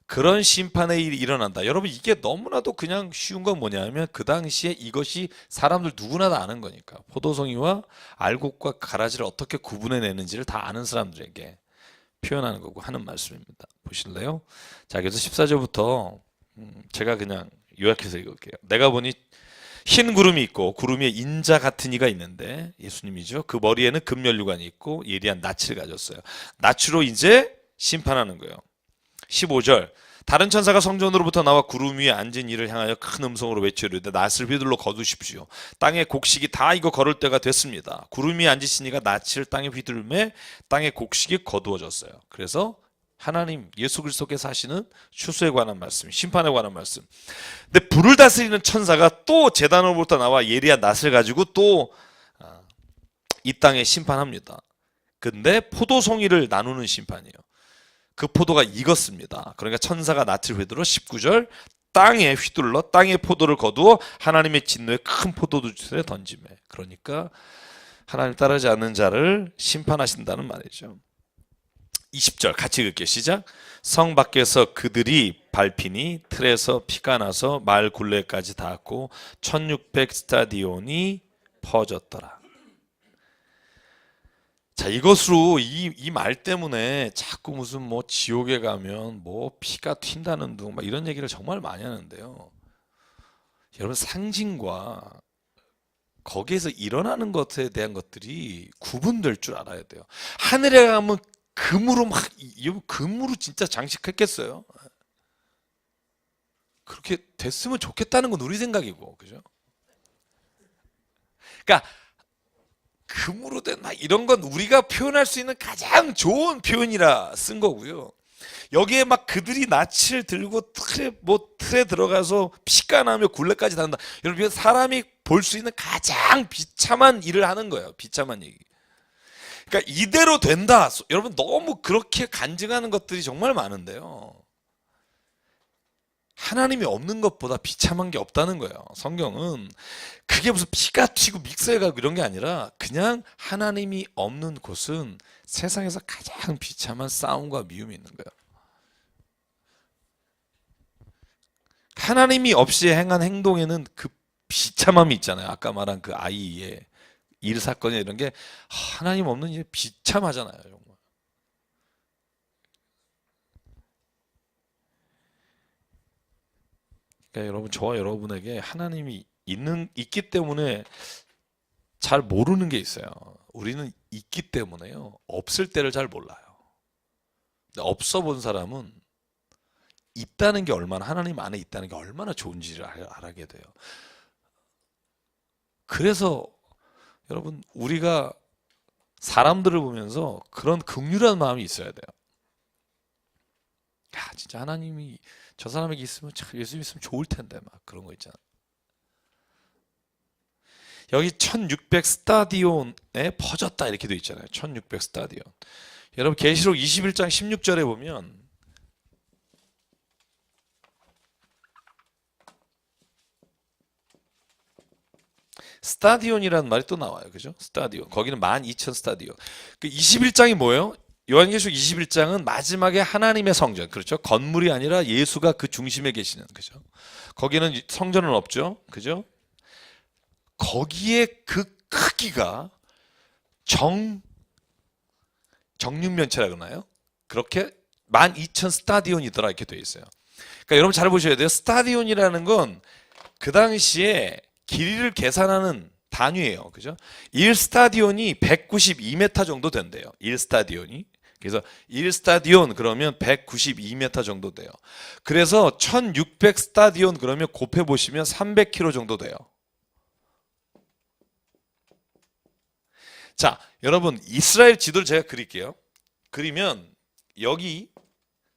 그런 심판의 일이 일어난다. 여러분, 이게 너무나도 그냥 쉬운 건 뭐냐면 그 당시에 이것이 사람들 누구나 다 아는 거니까 포도송이와 알곡과 가라지를 어떻게 구분해내는지를 다 아는 사람들에게 표현하는 거고 하는 말씀입니다. 보실래요? 자, 그래서 14절부터 제가 그냥 요약해서 읽을게요. 내가 보니 흰 구름이 있고 구름 위에 인자 같은 이가 있는데 예수님이죠. 그 머리에는 금면류관이 있고 예리한 낯을 가졌어요. 낯으로 이제 심판하는 거예요. 15절 다른 천사가 성전으로부터 나와 구름 위에 앉은 이를 향하여 큰 음성으로 외쳐 이르되 낫을 휘둘러 거두십시오. 땅의 곡식이 다 익어 거를 때가 됐습니다. 구름 위에 앉으신 이가 낫을 땅에 휘둘매 땅의 곡식이 거두어졌어요. 그래서 하나님 예수 그리스도께서 하시는 추수에 관한 말씀, 심판에 관한 말씀. 근데 불을 다스리는 천사가 또 제단으로부터 나와 예리한 낫을 가지고 또 이 땅에 심판합니다. 근데 포도송이를 나누는 심판이에요. 그 포도가 익었습니다. 그러니까 천사가 낫을 휘둘러 19절 땅에 휘둘러 땅의 포도를 거두어 하나님의 진노의 큰 포도주에 던지매. 그러니까 하나님 따르지 않는 자를 심판하신다는 말이죠. 20절 같이 읽을게요. 시작. 성 밖에서 그들이 밟히니 틀에서 피가 나서 말 굴레까지 닿았고 1600 스타디온이 퍼졌더라. 자, 이것으로 이 말 때문에 자꾸 무슨 뭐 지옥에 가면 뭐 피가 튄다는 둥 막 이런 얘기를 정말 많이 하는데요. 여러분, 상징과 거기에서 일어나는 것에 대한 것들이 구분될 줄 알아야 돼요. 하늘에 가면 금으로 금으로 진짜 장식했겠어요? 그렇게 됐으면 좋겠다는 건 우리 생각이고, 그죠? 그러니까 금으로 된 막 이런 건 우리가 표현할 수 있는 가장 좋은 표현이라 쓴 거고요. 여기에 막 그들이 낯을 들고 틀에 들어가서 피가 나며 굴레까지 단다. 여러분, 사람이 볼 수 있는 가장 비참한 일을 하는 거예요. 비참한 얘기. 그러니까 이대로 된다. 여러분, 너무 그렇게 간증하는 것들이 정말 많은데요. 하나님이 없는 것보다 비참한 게 없다는 거예요. 성경은 그게 무슨 피가 튀고 믹서에 가고 이런 게 아니라 그냥 하나님이 없는 곳은 세상에서 가장 비참한 싸움과 미움이 있는 거예요. 하나님이 없이 행한 행동에는 그 비참함이 있잖아요. 아까 말한 그 아이의 일 사건이나 이런 게 하나님 없는 일에 비참하잖아요. 정말. 그러니까 여러분, 저와 여러분에게 하나님이 있기 때문에 잘 모르는 게 있어요. 우리는 있기 때문에요. 없을 때를 잘 몰라요. 근데 없어 본 사람은 있다는 게 얼마나, 하나님 안에 있다는 게 얼마나 좋은지를 알게 돼요. 그래서 여러분, 우리가 사람들을 보면서 그런 긍휼한 마음이 있어야 돼요. 야, 진짜 하나님이 저 사람에게 있으면 참 예수 있으면 좋을 텐데 막 그런 거 있잖아. 여기 1600 스타디온에 퍼졌다 이렇게 돼 있잖아요. 1600 스타디온. 여러분, 계시록 21장 16절에 보면 스타디온이라는 말이 또 나와요. 그죠? 스타디온. 거기는 12,000 스타디온. 그 21장이 뭐예요? 요한계시록 21장은 마지막에 하나님의 성전. 그렇죠? 건물이 아니라 예수가 그 중심에 계시는. 그죠? 거기는 성전은 없죠. 그죠? 거기에 그 크기가 정육면체라 그러나요? 그렇게 12,000 스타디온이더라 이렇게 되어 있어요. 그러니까 여러분 잘 보셔야 돼요. 스타디온이라는 건 그 당시에 길이를 계산하는 단위예요. 그죠? 1스타디온이 192m 정도 된대요. 1스타디온이. 그래서 1스타디온 그러면 192m 정도 돼요. 그래서 1600 스타디온 그러면 곱해 보시면 300km 정도 돼요. 자, 여러분, 이스라엘 지도를 제가 그릴게요. 그리면 여기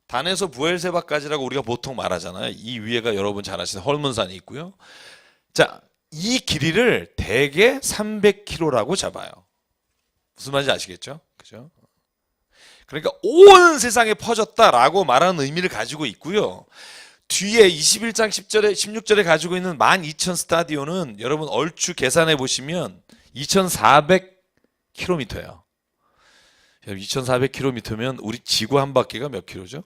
단에서 부엘세바까지라고 우리가 보통 말하잖아요. 이 위에가 여러분 잘 아시는 헐몬산이 있고요. 자, 이 길이를 대개 300km라고 잡아요. 무슨 말인지 아시겠죠? 그죠? 그러니까 온 세상에 퍼졌다라고 말하는 의미를 가지고 있고요. 뒤에 21장 10절에 16절에 가지고 있는 12,000 스타디온은 여러분 얼추 계산해 보시면 2,400km예요. 2,400km면 우리 지구 한 바퀴가 몇 킬로죠?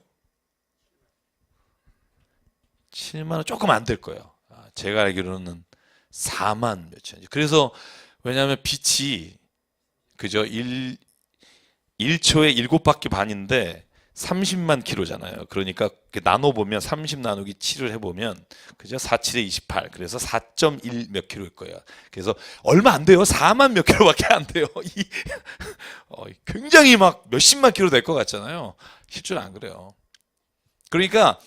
7만 원 조금 안 될 거예요. 제가 알기로는 4만 몇천. 그래서 왜냐하면 빛이 그죠? 1초에 7바퀴 반인데 30만 킬로잖아요. 그러니까 나눠 보면 30 나누기 7을 해보면 그죠? 47에 28. 그래서 4.1 몇 킬로일 거예요. 그래서 얼마 안 돼요. 4만 몇 킬로밖에 안 돼요. 굉장히 막 몇십만 킬로 될 것 같잖아요. 실제로 안 그래요. 그러니까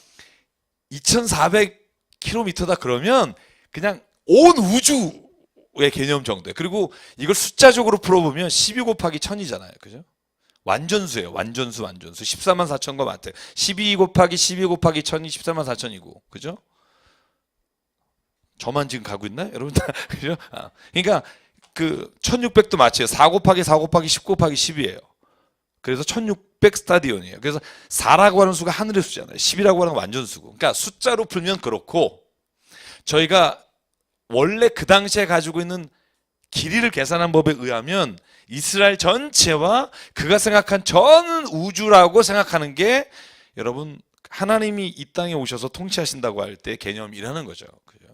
2,400km다 그러면 그냥 온 우주의 개념 정도예요. 그리고 이걸 숫자적으로 풀어보면 12 곱하기 1000이잖아요. 그죠? 완전수예요. 완전수. 14만 4천과 같아요. 12 곱하기 12 곱하기 1000이 14만 4천이고. 그죠? 저만 지금 가고 있나요? 여러분 다 그죠? 그러니까 그 1600도 마치요. 4 곱하기 4 곱하기 10 곱하기 10이에요. 그래서 1600 스타디온이에요. 그래서 4라고 하는 수가 하늘의 수잖아요. 10이라고 하는 건 완전수고. 그러니까 숫자로 풀면 그렇고 저희가 원래 그 당시에 가지고 있는 길이를 계산한 법에 의하면 이스라엘 전체와 그가 생각한 전 우주라고 생각하는 게 여러분 하나님이 이 땅에 오셔서 통치하신다고 할 때 개념이라는 거죠. 그죠?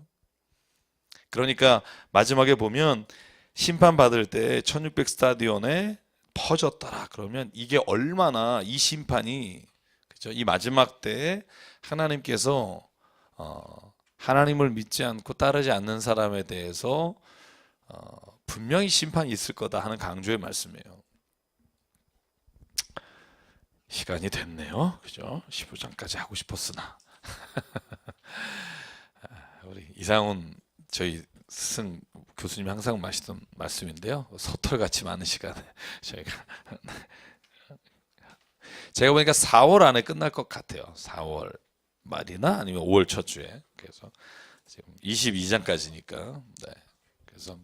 그러니까 마지막에 보면 심판 받을 때 1600 스타디온에 퍼졌더라. 그러면 이게 얼마나 이 심판이 그죠? 이 마지막 때 하나님께서 하나님을 믿지 않고 따르지 않는 사람에 대해서 분명히 심판이 있을 거다 하는 강조의 말씀이에요. 시간이 됐네요. 그죠? 15장까지 하고 싶었으나 우리 이상훈 저희 스승 교수님이 항상 마시던 말씀인데요. 서털같이 많은 시간에 제가 보니까 4월 안에 끝날 것 같아요. 4월 말이나 아니면 5월 첫 주에. 그래서 지금 22장까지니까. 네. 그래서